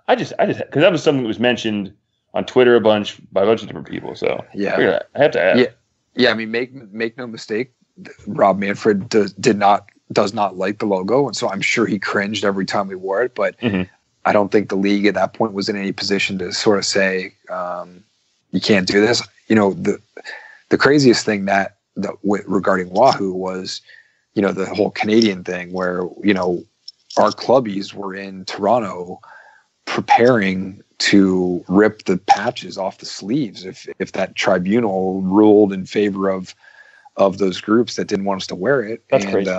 because that was something that was mentioned on Twitter a bunch by a bunch of different people. So yeah, I have to ask. Yeah. I mean, make no mistake, Rob Manfred does not like the logo, and so I'm sure he cringed every time we wore it. But I don't think the league at that point was in any position to sort of say you can't do this. You know, the craziest thing that regarding Wahoo was, you know, the whole Canadian thing where, you know, our clubbies were in Toronto preparing to rip the patches off the sleeves if that tribunal ruled in favor of those groups that didn't want us to wear it. That's crazy.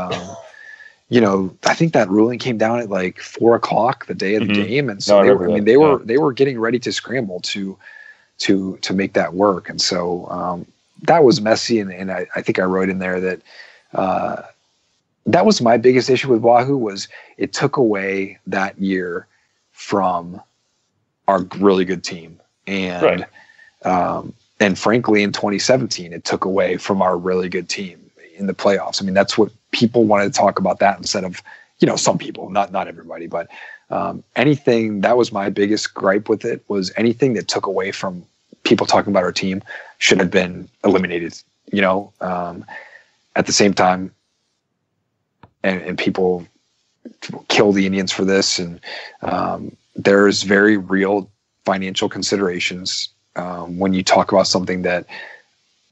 You know, I think that ruling came down at like 4:00 the day of the game, and so they were getting ready to scramble to make that work, and so that was messy. And I think I wrote in there that that was my biggest issue with Wahoo was it took away that year from our really good team, and frankly in 2017 it took away from our really good team in the playoffs. I mean, that's what people wanted to talk about, that instead of, you know, some people, not everybody, but anything. That was my biggest gripe with it, was anything that took away from people talking about our team should have been eliminated, you know. At the same time, and people kill the Indians for this, and there's very real financial considerations when you talk about something that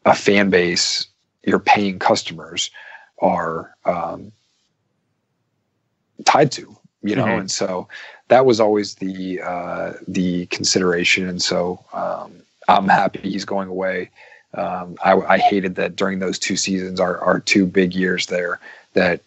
a fan base, your paying customers are tied to, you know. And so that was always the consideration. And so I'm happy he's going away. I hated that during those 2 seasons, our 2 big years there, that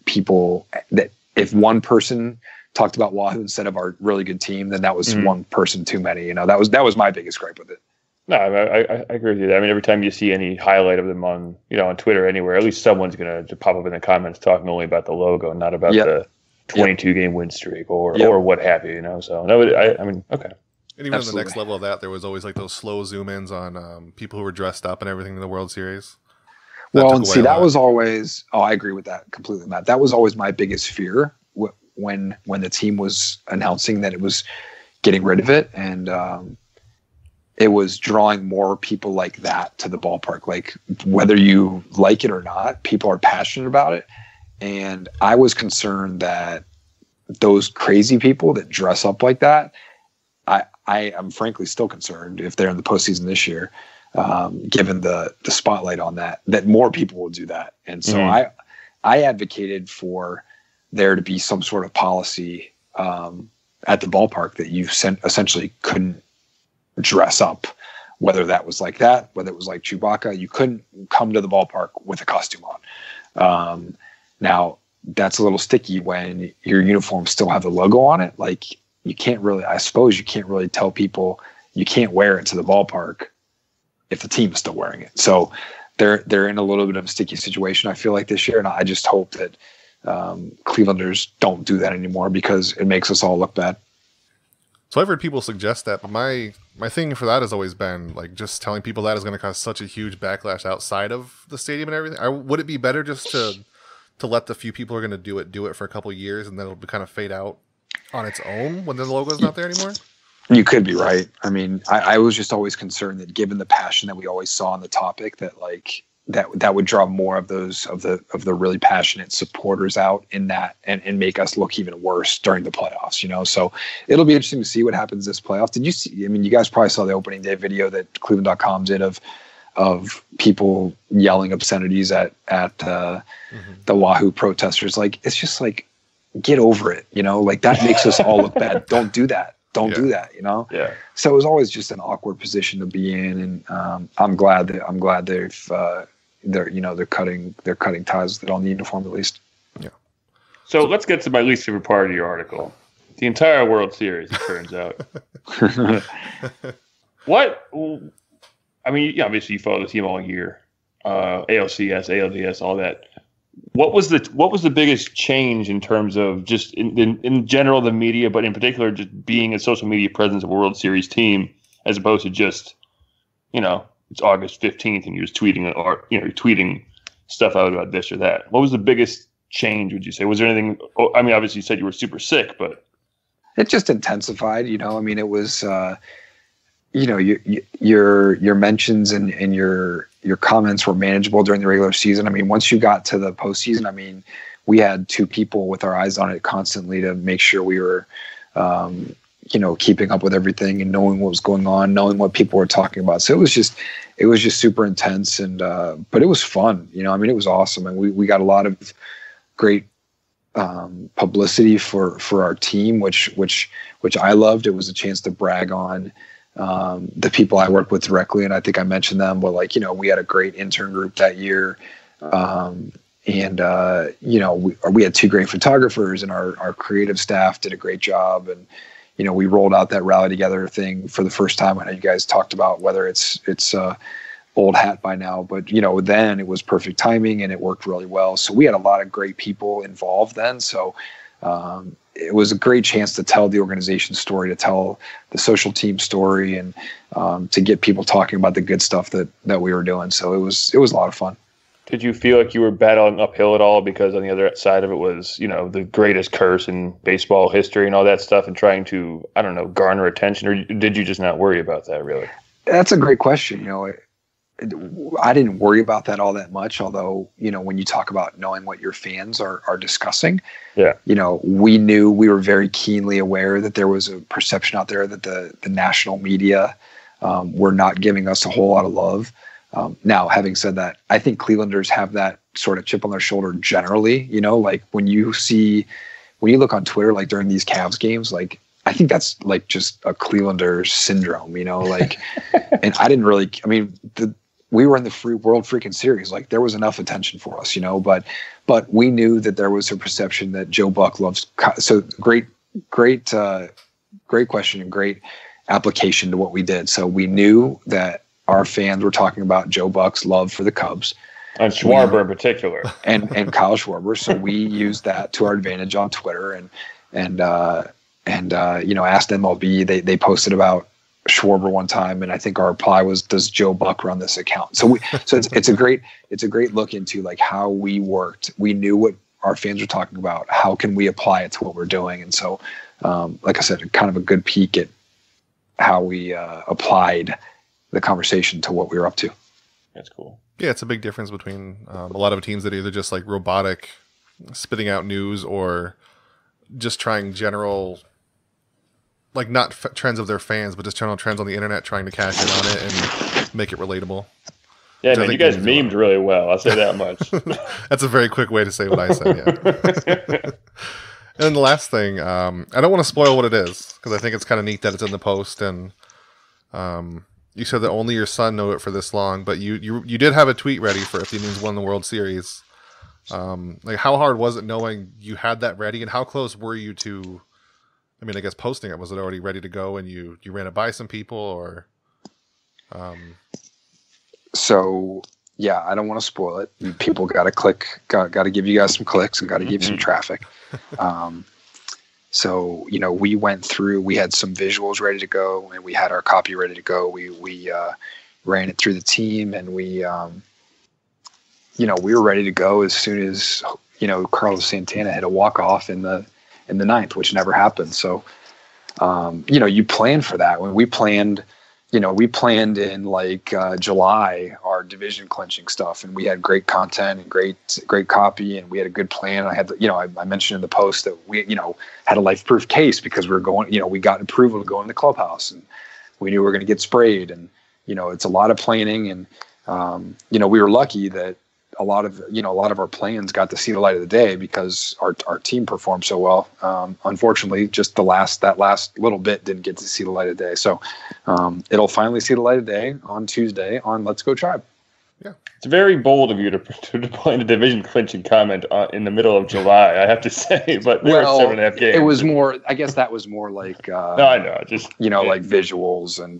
if one person talked about Wahoo instead of our really good team, then that was one person too many. You know, that was my biggest gripe with it. No, I agree with you. I mean, every time you see any highlight of them on Twitter, anywhere, at least someone's going to pop up in the comments talking only about the logo, not about the 22-game win streak or what have you. You know, so I mean, okay. And even on the next level of that, there was always like those slow zoom ins on people who were dressed up and everything in the World Series. Well, and see, that was always. Oh, I agree with that completely, Matt. That was always my biggest fear when the team was announcing that it was getting rid of it, and it was drawing more people like that to the ballpark. Like, whether you like it or not, people are passionate about it. And I was concerned that those crazy people that dress up like that, I am frankly still concerned if they're in the postseason this year, given the spotlight on that more people will do that. And so I advocated for there to be some sort of policy at the ballpark that you essentially couldn't dress up, whether that was like that, whether it was like Chewbacca. You couldn't come to the ballpark with a costume on. Now that's a little sticky when your uniforms still have the logo on it. Like, you can't really tell people you can't wear it to the ballpark if the team is still wearing it. So they're in a little bit of a sticky situation, I feel like, this year. And I just hope that Clevelanders don't do that anymore, because it makes us all look bad. So I've heard people suggest that, but my thing for that has always been like just telling people that is going to cause such a huge backlash outside of the stadium and everything. Would it be better just to let the few people who are going to do it for a couple of years, and then it'll kind of fade out on its own when the logo is not there anymore? You could be right. I mean, I was just always concerned that, given the passion that we always saw on the topic, that like that would draw more of those of the really passionate supporters out in that, and make us look even worse during the playoffs, you know. So it'll be interesting to see what happens this playoff. Did you see? I mean, you guys probably saw the opening day video that Cleveland.com did of people yelling obscenities at the Wahoo protesters. Like, it's just like, get over it, like that makes us all look bad. Don't do that. Don't do that, Yeah. So it was always just an awkward position to be in, and I'm glad they're cutting ties with it on the uniform at least. Yeah. So let's get to my least favorite part of your article. The entire World Series, it turns out. What? I mean, obviously you follow the team all year. ALCS, ALDS, all that. What was the biggest change in terms of just in general the media, but in particular just being a social media presence of a World Series team, as opposed to just, it's August 15th and you're just tweeting or you're tweeting stuff out about this or that. What was the biggest change, would you say? Was there anything? I mean, obviously you said you were super sick, but it just intensified. I mean, it was your mentions and your comments were manageable during the regular season. I mean, once you got to the postseason, I mean, we had two people with our eyes on it constantly to make sure we were, keeping up with everything and knowing what was going on, knowing what people were talking about. So it was just super intense, and but it was fun. I mean, it was awesome, and we got a lot of great publicity for our team, which I loved. It was a chance to brag on the people I worked with directly, and I think I mentioned them, but we had a great intern group that year, and we had two great photographers, and our creative staff did a great job, and we rolled out that rally together thing for the first time. I know you guys talked about whether it's old hat by now, but then it was perfect timing and it worked really well. So we had a lot of great people involved then. So it was a great chance to tell the organization story, to tell the social team story, and to get people talking about the good stuff that we were doing. So it was a lot of fun. Did you feel like you were battling uphill at all because on the other side of it was, the greatest curse in baseball history and all that stuff, and trying to, I don't know, garner attention, or did you just not worry about that really? That's a great question. I didn't worry about that all that much, although, when you talk about knowing what your fans are discussing, we knew, we were very keenly aware that there was a perception out there that the national media were not giving us a whole lot of love. Now, having said that, I think Clevelanders have that sort of chip on their shoulder generally, like when you look on Twitter, like during these Cavs games, like, I think that's like just a Clevelander syndrome, like, and I didn't really, I mean, we were in the World freaking Series. Like, there was enough attention for us, but we knew that there was a perception that Joe Buck loves. So great question and great application to what we did. So we knew that our fans were talking about Joe Buck's love for the Cubs. And Schwarber in particular. And Kyle Schwarber. So we used that to our advantage on Twitter and asked MLB. They posted about Schwarber one time, and I think our reply was, "Does Joe Buck run this account?" So it's a great look into like how we worked. We knew what our fans were talking about. How can we apply it to what we're doing? And so, like I said, kind of a good peek at how we applied the conversation to what we were up to. That's cool. Yeah, it's a big difference between a lot of teams that are either just like robotic, spitting out news, or just trying general, like not trends of their fans, but just general trends on the internet, trying to cash in on it and make it relatable. Yeah, man, you guys memed really well. I'll say that much. That's a very quick way to say what I said, yeah. And then the last thing, I don't want to spoil what it is, because I think it's kind of neat that it's in the post, and you said that only your son knew it for this long, but you did have a tweet ready for if the Indians won the World Series. Like, how hard was it knowing you had that ready, and how close were you to, I mean, I guess posting it? Was it already ready to go and you ran it by some people, or? So yeah, I don't want to spoil it. People got to click, got to give you guys some clicks and got to give you some traffic. So, we went through, we had some visuals ready to go, and we had our copy ready to go. We ran it through the team, and we were ready to go as soon as, Carlos Santana hit a walk-off in the ninth, which never happened. So, you plan for that. When we planned in like July, our division clinching stuff, and we had great content and great copy, and we had a good plan. I had, I mentioned in the post that we, had a life proof case because we were going, we got approval to go in the clubhouse, and we knew we were going to get sprayed, and it's a lot of planning, and we were lucky that a lot of our plans got to see the light of the day because our team performed so well. Unfortunately, just that last little bit didn't get to see the light of day. So it'll finally see the light of day on Tuesday on Let's Go Tribe. Yeah, it's very bold of you to play a division clinching comment in the middle of July, I have to say. But there were 7.5 games. It was more. I guess that was more like. No, I know. Just like visuals and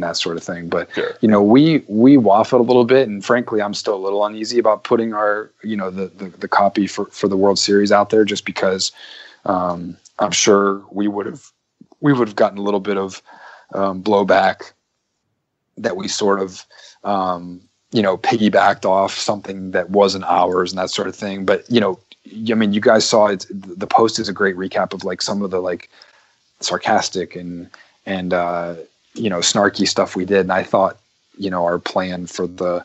that sort of thing. But sure. We waffled a little bit, and frankly, I'm still a little uneasy about putting our the copy for the World Series out there, just because I'm sure we would have gotten a little bit of blowback that we sort of. Piggybacked off something that wasn't ours and that sort of thing. But, you guys saw it. The post is a great recap of like some of the like sarcastic and snarky stuff we did. And I thought, our plan for the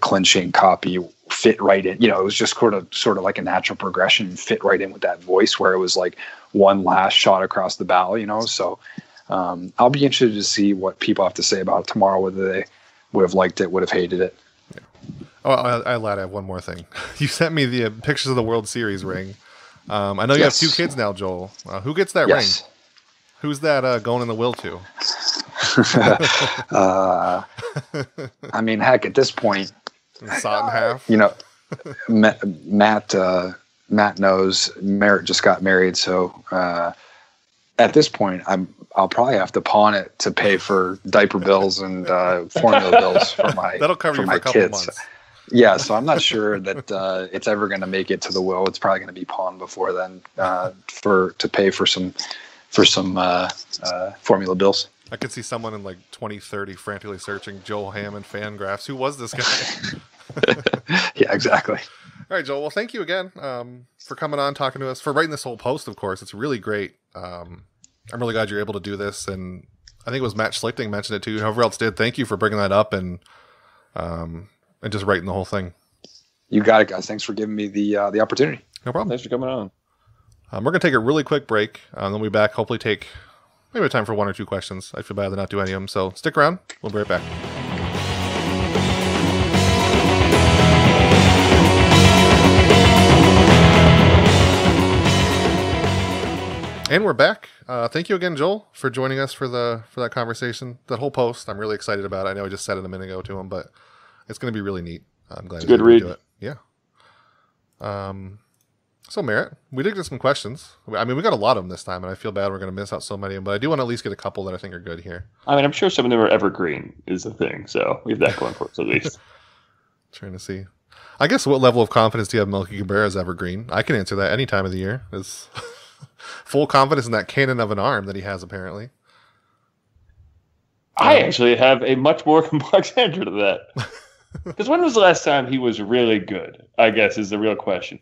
clinching copy fit right in. It was just sort of like a natural progression and fit right in with that voice where it was like one last shot across the bow, So I'll be interested to see what people have to say about it tomorrow, whether they would have liked it, would have hated it. Yeah. Oh, I lied. I have one more thing. You sent me the pictures of the World Series ring. I know you have 2 kids now, Joel. Who gets that ring? Who's that going in the will to? Heck, at this point, saw it in half. Matt knows Merritt just got married, so at this point, I'll probably have to pawn it to pay for diaper bills and formula bills for my that'll cover for you my for a couple kids. Months. Yeah, so I'm not sure that it's ever going to make it to the will. It's probably going to be pawned before then to pay for some formula bills. I could see someone in like 2030 frantically searching Joel Hammond fan graphs. Who was this guy? Yeah, exactly. All right, Joel. Well, thank you again for coming on, talking to us, for writing this whole post. Of course, it's really great. I'm really glad you're able to do this, and I think it was Matt Schlichting mentioned it too. Whoever else did, thank you for bringing that up and just writing the whole thing. You got it, guys. Thanks for giving me the opportunity. No problem. Thanks for coming on. We're gonna take a really quick break, and then we'll be back. Hopefully, take maybe time for 1 or 2 questions. I feel bad to not do any of them, so stick around. We'll be right back. And we're back. Thank you again, Joel, for joining us for that conversation. That whole post, I'm really excited about it. I know I just said it a minute ago to him, but it's going to be really neat. I'm glad it's a good read. Do it. Yeah. So, Merritt, we did get some questions. I mean, we got a lot of them this time, and I feel bad we're going to miss out so many of them, but I do want to at least get a couple that I think are good here. I mean, I'm sure some of them are evergreen is the thing, so we have that going for us at least. Trying to see. I guess what level of confidence do you have Melky Cabrera's evergreen? I can answer that any time of the year. Is full confidence in that cannon of an arm that he has, apparently. I actually have a much more complex answer to that. Because when was the last time he was really good, I guess, is the real question.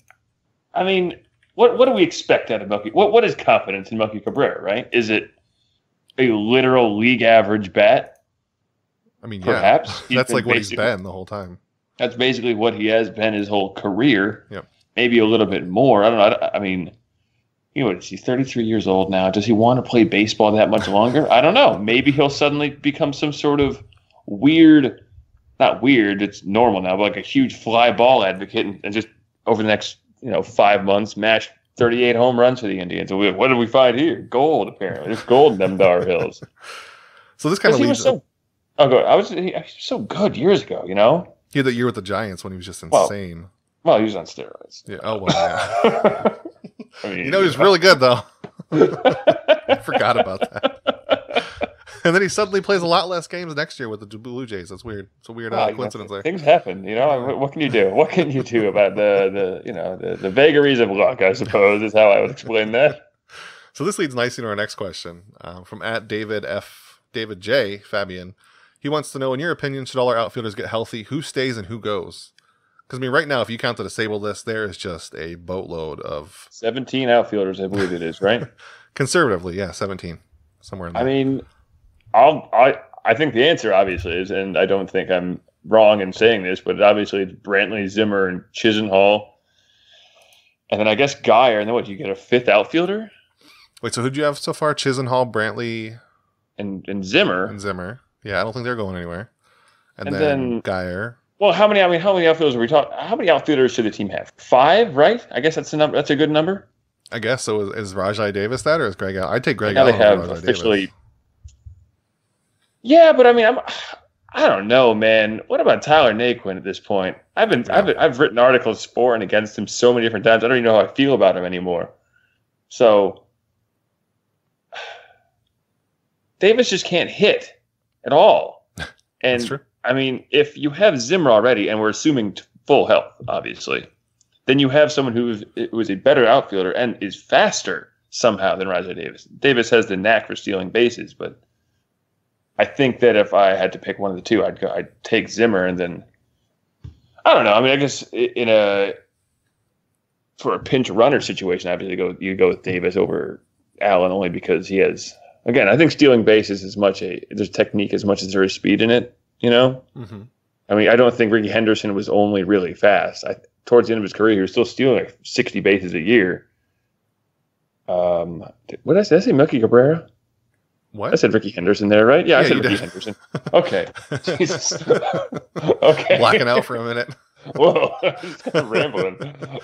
I mean, what do we expect out of Melky? What is confidence in Melky Cabrera, right? Is it a literal league average bat? I mean, perhaps. Yeah. That's like what he's been the whole time. That's basically what he has been his whole career. Yep. Maybe a little bit more. I don't know. I mean, he's 33 years old now. Does he want to play baseball that much longer? I don't know. Maybe he'll suddenly become some sort of weird, not weird, it's normal now, but like a huge fly ball advocate and just over the next 5 months mash 38 home runs for the Indians. What did we find here? Gold, apparently. There's gold in them Dar Hills. So this kind of leads. He was so good years ago, He had that year with the Giants when he was just insane. Well, he was on steroids. Yeah. Oh, well, yeah. I mean, he was really good, though. I forgot about that. And then he suddenly plays a lot less games next year with the Blue Jays. That's weird. It's a weird coincidence there. Things happen, What can you do? What can you do about the vagaries of luck, I suppose, is how I would explain that. So this leads nicely to our next question from @David J. Fabian. He wants to know, in your opinion, should all our outfielders get healthy? Who stays and who goes? Because, right now, if you count the disabled list, there is just a boatload of 17 outfielders, I believe it is, right? Conservatively, yeah, 17. Somewhere in there. I mean, I think the answer, obviously, is, and I don't think I'm wrong in saying this, but obviously it's Brantley, Zimmer, and Chisenhall. And then I guess Geyer, and then you get a 5th outfielder? Wait, so who'd you have so far? Chisenhall, Brantley, and Zimmer. And Zimmer. Yeah, I don't think they're going anywhere. And then Geyer. Well, how many outfielders are we talking? How many outfielders should the team have? 5, right? I guess that's the number. That's a good number. I guess so. Is Rajai Davis that, or is Greg Allen? I'd take Greg Now Allen they have over Rajai officially. Davis. Yeah, but I mean, I don't know, man. What about Tyler Naquin at this point? I've written articles for and against him so many different times. I don't even know how I feel about him anymore. So Davis just can't hit at all. And That's true. I mean, if you have Zimmer already, and we're assuming full health, obviously, then you have someone who is a better outfielder and is faster somehow than Rajai Davis. Davis has the knack for stealing bases, but I think that if I had to pick one of the two, I'd take Zimmer, and then I don't know. I mean, I guess for a pinch runner situation, obviously you go with Davis over Allen only because he has. Again, I think stealing bases is there's technique as much as there is speed in it. You know, Mm-hmm. I mean, I don't think Ricky Henderson was only really fast. Towards the end of his career, he was still stealing like 60 bases a year. What did I say? Did I say Melky Cabrera? What? I said Ricky Henderson there, right? Yeah, I Yeah, said you Ricky did. Henderson. Okay. Jesus. Okay. Blacking out for a minute. Whoa. Just kind of rambling.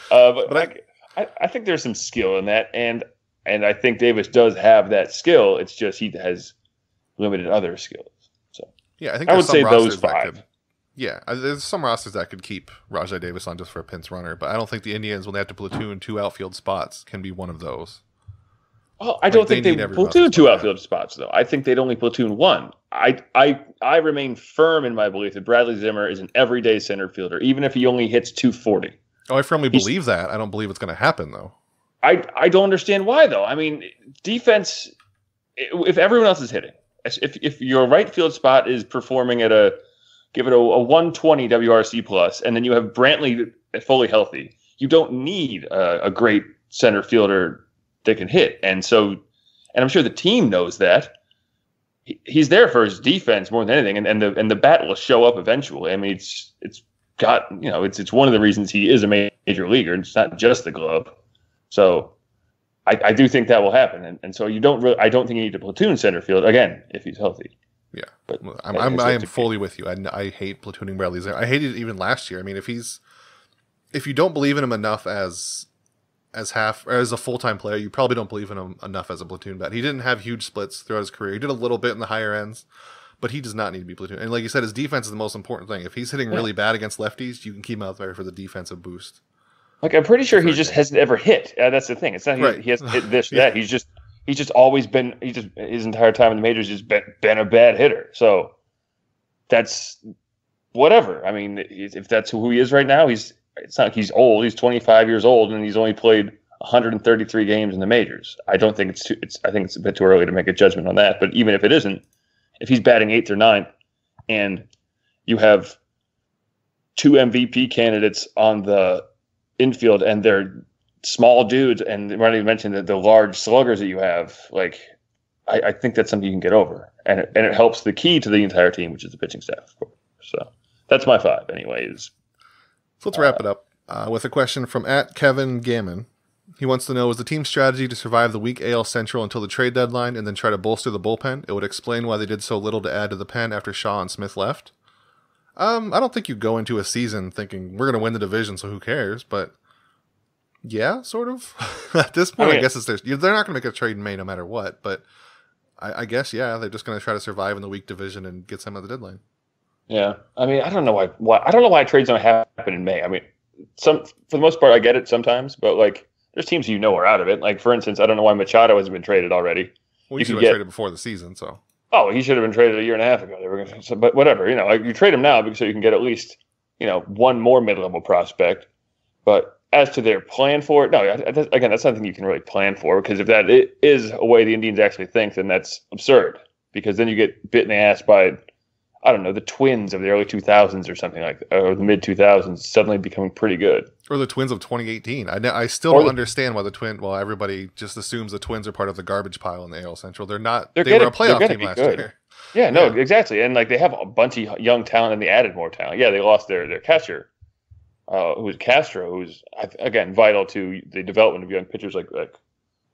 But I think there's some skill in that, and I think Davis does have that skill. It's just he has limited other skills. So Yeah, I think I there's would say some those rosters that 5. could. Yeah, there's some rosters that could keep Rajai Davis on just for a pinch runner, but I don't think the Indians, when they have to platoon 2 outfield spots, can be one of those. Well, I don't think they they need every platoon roster 2 spot, outfield spots, though. I think they'd only platoon 1. I remain firm in my belief that Bradley Zimmer is an everyday center fielder, even if he only hits 240. Oh, I firmly believe that. I don't believe it's going to happen, though. I don't understand why, though. I mean, defense, if everyone else is hitting, if your right field spot is performing at give it a 120 WRC plus, and then you have Brantley fully healthy, you don't need a great center fielder that can hit. And I'm sure the team knows that. He's there for his defense more than anything, and the bat will show up eventually. I mean, it's one of the reasons he is a major leaguer. It's not just the glove. So I do think that will happen, and so I don't think you need to platoon center field again if he's healthy. Yeah, but I am fully with you. I hate platooning Bradley Zimmer. I hated it even last year. I mean, if you don't believe in him enough as a full-time player, you probably don't believe in him enough as a platoon bat. He didn't have huge splits throughout his career. He did a little bit in the higher ends, but he does not need to be platoon. And like you said, his defense is the most important thing. If he's hitting really bad against lefties, you can keep him out there for the defensive boost. Like, I'm pretty sure he just hasn't ever hit. That's the thing. It's not he hasn't hit this or that. He's just always been. His entire time in the majors has been a bad hitter. So that's whatever. I mean, if that's who he is right now, it's not like he's old. He's 25 years old, and he's only played 133 games in the majors. I don't think I think it's a bit too early to make a judgment on that. But even if it isn't, if he's batting 8th or 9th, and you have 2 MVP candidates on the infield, and they're small dudes, and I didn't even mention the large sluggers that you have, like, I think that's something you can get over, and it helps the key to the entire team, which is the pitching staff, of course. So that's my 5, anyways. So let's wrap it up with a question from @Kevin Gammon. He wants to know, is the team's strategy to survive the weak AL Central until the trade deadline and then try to bolster the bullpen? It would explain why they did so little to add to the pen after Shaw and Smith left. I don't think you go into a season thinking we're going to win the division, so who cares? But yeah, sort of. At this point, I guess they're not going to make a trade in May no matter what. But I guess, yeah, they're just going to try to survive in the weak division and get some at the deadline. Yeah, I mean, I don't know why trades don't happen in May. I mean, for the most part, I get it sometimes, but like, there's teams are out of it. Like, for instance, I don't know why Machado hasn't been traded already. Well, he should have been traded before the season, so. Oh, he should have been traded a year and a half ago. But whatever, like, you trade him now so you can get at least, one more mid-level prospect. But as to their plan for it, no, again, that's nothing you can really plan for, because if that is a way the Indians actually think, then that's absurd, because then you get bit in the ass by, I don't know, the Twins of the early 2000s or something like that, or the mid 2000s suddenly becoming pretty good. Or the Twins of 2018. I still don't understand why everybody just assumes the Twins are part of the garbage pile in the AL Central. They're not. They were a playoff team last year. Yeah, no, exactly. And like, they have a bunch of young talent, and they added more talent. Yeah, they lost their catcher, who's Castro, who's, again, vital to the development of young pitchers like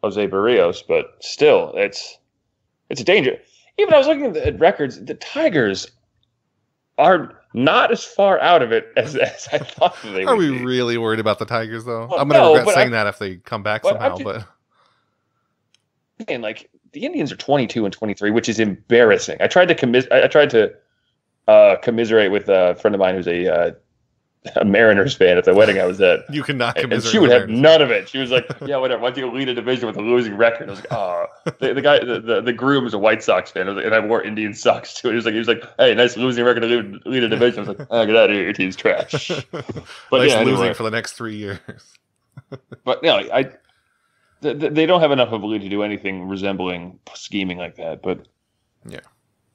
Jose Barrios. But still, it's a danger. Even I was looking at records, the Tigers are not as far out of it as I thought they would Are we be. really worried about the Tigers, though? Well, I'm going to no, regret but saying that if they come back somehow. And like the Indians are 22 and 23, which is embarrassing. I tried to commiserate with a friend of mine who's a Mariners fan at the wedding I was at. You cannot commiserate. And she would have none of it. She was like, "Yeah, whatever. Why don't you lead a division with a losing record?" I was like, "Oh." The guy, the groom is a White Sox fan, and I wore Indian socks too. He was like, "Hey, nice losing record to lead a division." I was like, "Oh, get out of here. Your team's trash." But nice yeah, losing for the next 3 years. But no, they don't have enough ability to do anything resembling scheming like that. But yeah,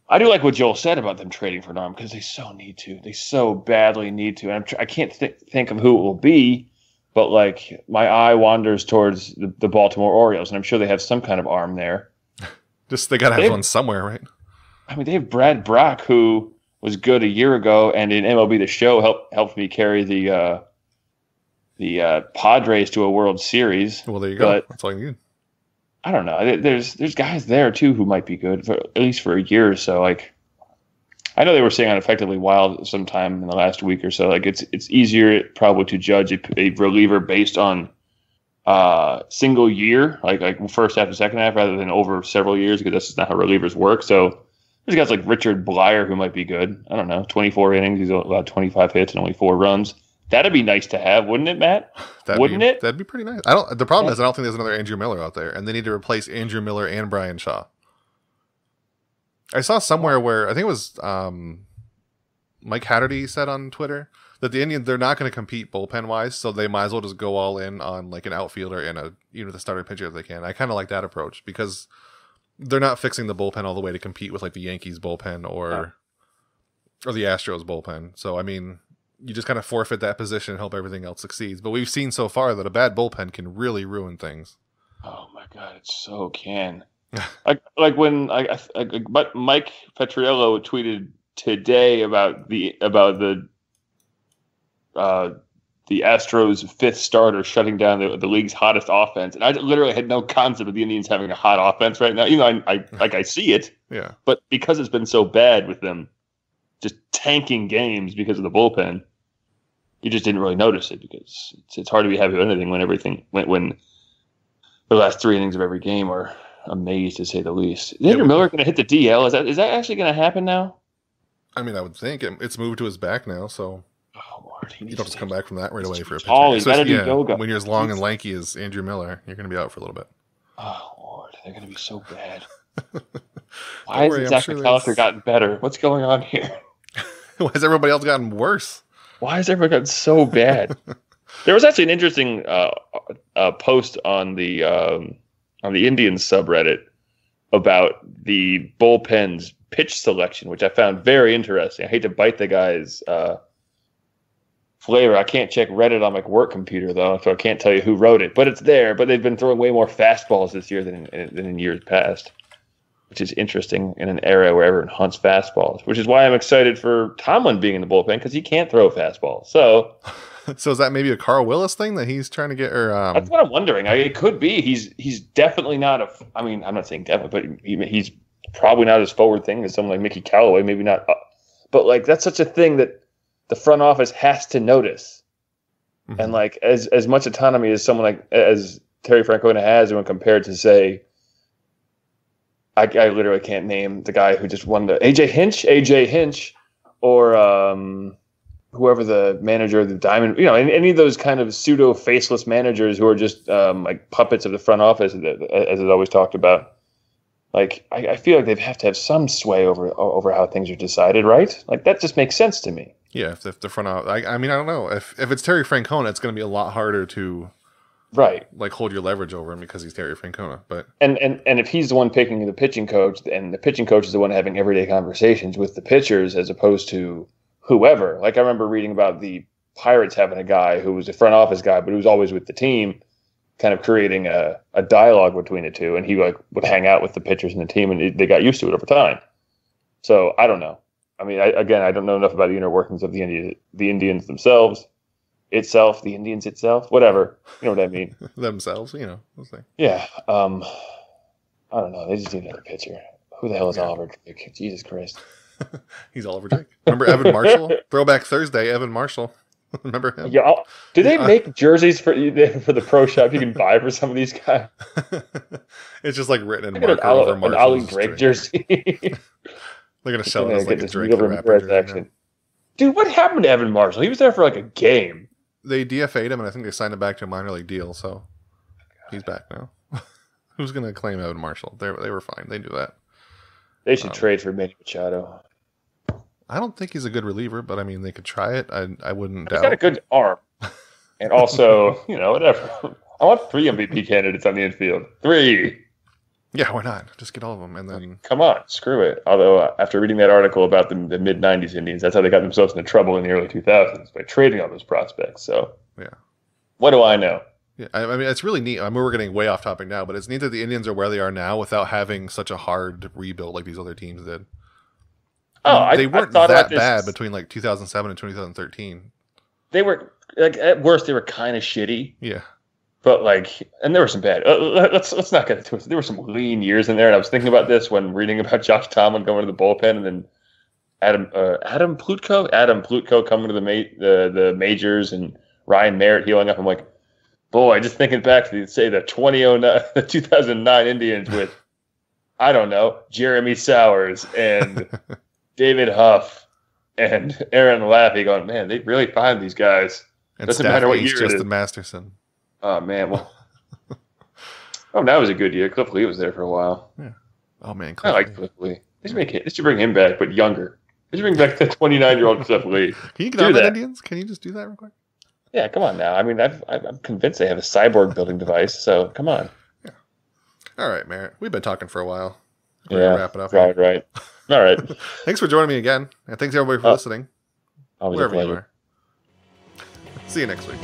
I do like what Joel said about them trading for an arm because they so need to. They so badly need to. And I can't think of who it will be, but like my eye wanders towards the Baltimore Orioles, and I'm sure they have some kind of arm there. Just they got to have one somewhere, right? I mean, they have Brad Brock, who was good a year ago, and in MLB The Show helped me carry the Padres to a World Series. Well, there you go. That's all you need. I don't know. There's guys there too who might be good for at least for a year or so. Like, I know they were saying unaffectedly wild sometime in the last week or so. Like, it's easier probably to judge a reliever based on single year, like first half and second half, rather than over several years, because that's just not how relievers work. So there's guys like Richard Blyer who might be good. I don't know, 24 innings, he's allowed 25 hits and only 4 runs. That'd be nice to have, wouldn't it, Matt? It? That'd be pretty nice. The problem is I don't think there's another Andrew Miller out there, and they need to replace Andrew Miller and Brian Shaw. I saw somewhere where I think it was Mike Hatterty said on Twitter that the Indians, they're not going to compete bullpen wise, so they might as well just go all in on like an outfielder and even with a starting pitcher if they can. I kind of like that approach because they're not fixing the bullpen all the way to compete with like the Yankees bullpen or the Astros bullpen. So I mean, you just kind of forfeit that position and hope everything else succeeds. But we've seen so far that a bad bullpen can really ruin things. Oh my God, it so can. like when Mike Petriello tweeted today about the Astros' 5th starter shutting down the league's hottest offense, and I literally had no concept of the Indians having a hot offense right now. You know, I see it, yeah, but because it's been so bad with them just tanking games because of the bullpen, you just didn't really notice it because it's hard to be happy with anything when the last 3 innings of every game are amazed, to say the least. Is Andrew Miller going to hit the DL? Is that actually going to happen now? I mean, I would think it's moved to his back now, so Lord, you don't just come back from that right away for a pitcher. Oh, he's got to do yoga. When you're as long and lanky as Andrew Miller, you're going to be out for a little bit. Oh Lord, they're going to be so bad. Why has Zach McAllister gotten better? What's going on here? Why has everybody else gotten worse? Why has everybody gotten so bad? There was actually an interesting post on the Indians subreddit about the bullpen's pitch selection, which I found very interesting. I hate to bite the guy's flavor. I can't check Reddit on my work computer, though, so I can't tell you who wrote it. But it's there. But they've been throwing way more fastballs this year than in years past, which is interesting in an era where everyone hunts fastballs, which is why I'm excited for Tomlin being in the bullpen because he can't throw a fastball. So is that maybe a Carl Willis thing that he's trying to get? Or that's what I'm wondering. It could be. He's definitely not I mean, I'm not saying definitely, but he's probably not as forward thing as someone like Mickey Callaway. Maybe not. But like that's such a thing that the front office has to notice. Mm-hmm. And like as much autonomy as someone as Terry Francona has when compared to, say, I literally can't name the guy who just won the AJ Hinch, or whoever the manager of the Diamond, any of those kind of pseudo faceless managers who are just like puppets of the front office, as is always talked about. Like I feel like they have to have some sway over how things are decided, right? Like that just makes sense to me. Yeah, if the front office, I mean, I don't know if it's Terry Francona, it's going to be a lot harder to. Right, like hold your leverage over him because he's Terry Francona, but and if he's the one picking the pitching coach, and the pitching coach is the one having everyday conversations with the pitchers as opposed to whoever. Like I remember reading about the Pirates having a guy who was a front office guy, but who was always with the team, kind of creating a dialogue between the two, and he would hang out with the pitchers and the team, and they got used to it over time. So I don't know. I mean, I don't know enough about the inner workings of the Indians themselves. The Indians itself, whatever. You know what I mean? Themselves, we'll say. Yeah. I don't know. They just need another pitcher. Who the hell is Oliver Drake? Jesus Christ. He's Oliver Drake. Remember Evan Marshall? Throwback Thursday, Evan Marshall. Remember him? Yeah. Do they make jerseys for the pro shop you can buy for some of these guys? It's just like written in An marker over Ollie Marshall's Drake drink. jersey. They're going to sell it as like a Drake middle rapper Midwest jersey. accent. Dude, what happened to Evan Marshall? He was there for like a game. They DFA'd him, and I think they signed him back to a minor league deal, so he's back now. Who's going to claim Evan Marshall? They were fine. They knew that. They should trade for Manny Machado. I don't think he's a good reliever, but I mean, they could try it. I wouldn't doubt. He's got a good arm. And also, whatever. I want 3 MVP candidates on the infield. 3. Yeah, why not? Just get all of them, and then Come on, screw it. Although, after reading that article about the mid-'90s Indians, that's how they got themselves into trouble in the early 2000s, by trading all those prospects. So, yeah. What do I know? Yeah, I mean, it's really neat. I mean, we're getting way off topic now, but it's neat that the Indians are where they are now without having such a hard rebuild like these other teams did. They weren't that bad between like 2007 and 2013. They were, like, at worst, they were kind of shitty. Yeah. But and there were some bad. Let's not get into it. There were some lean years in there, and I was thinking about this when reading about Josh Tomlin going to the bullpen, and then Adam Plutko coming to the majors, and Ryan Merritt healing up. I'm like, boy, just thinking back to the 2009 Indians with, I don't know, Jeremy Sowers and David Huff and Aaron Laffey, going, man, they really find these guys. And Doesn't matter what year it is. Justin Masterson. Oh, man. Well, that was a good year. Cliff Lee was there for a while. Yeah. Oh, man. I like Cliff Lee. They should bring him back, but younger. They should bring back the 29-year-old Cliff Lee. Can you get on that, Indians? Can you just do that real quick? Yeah, come on now. I mean, I'm convinced they have a cyborg building device, so come on. Yeah. All right, Merritt. We've been talking for a while. We're going to wrap it up. Right. All right. Thanks for joining me again, and thanks everybody for listening. Always Wherever a you pleasure. are. See you next week.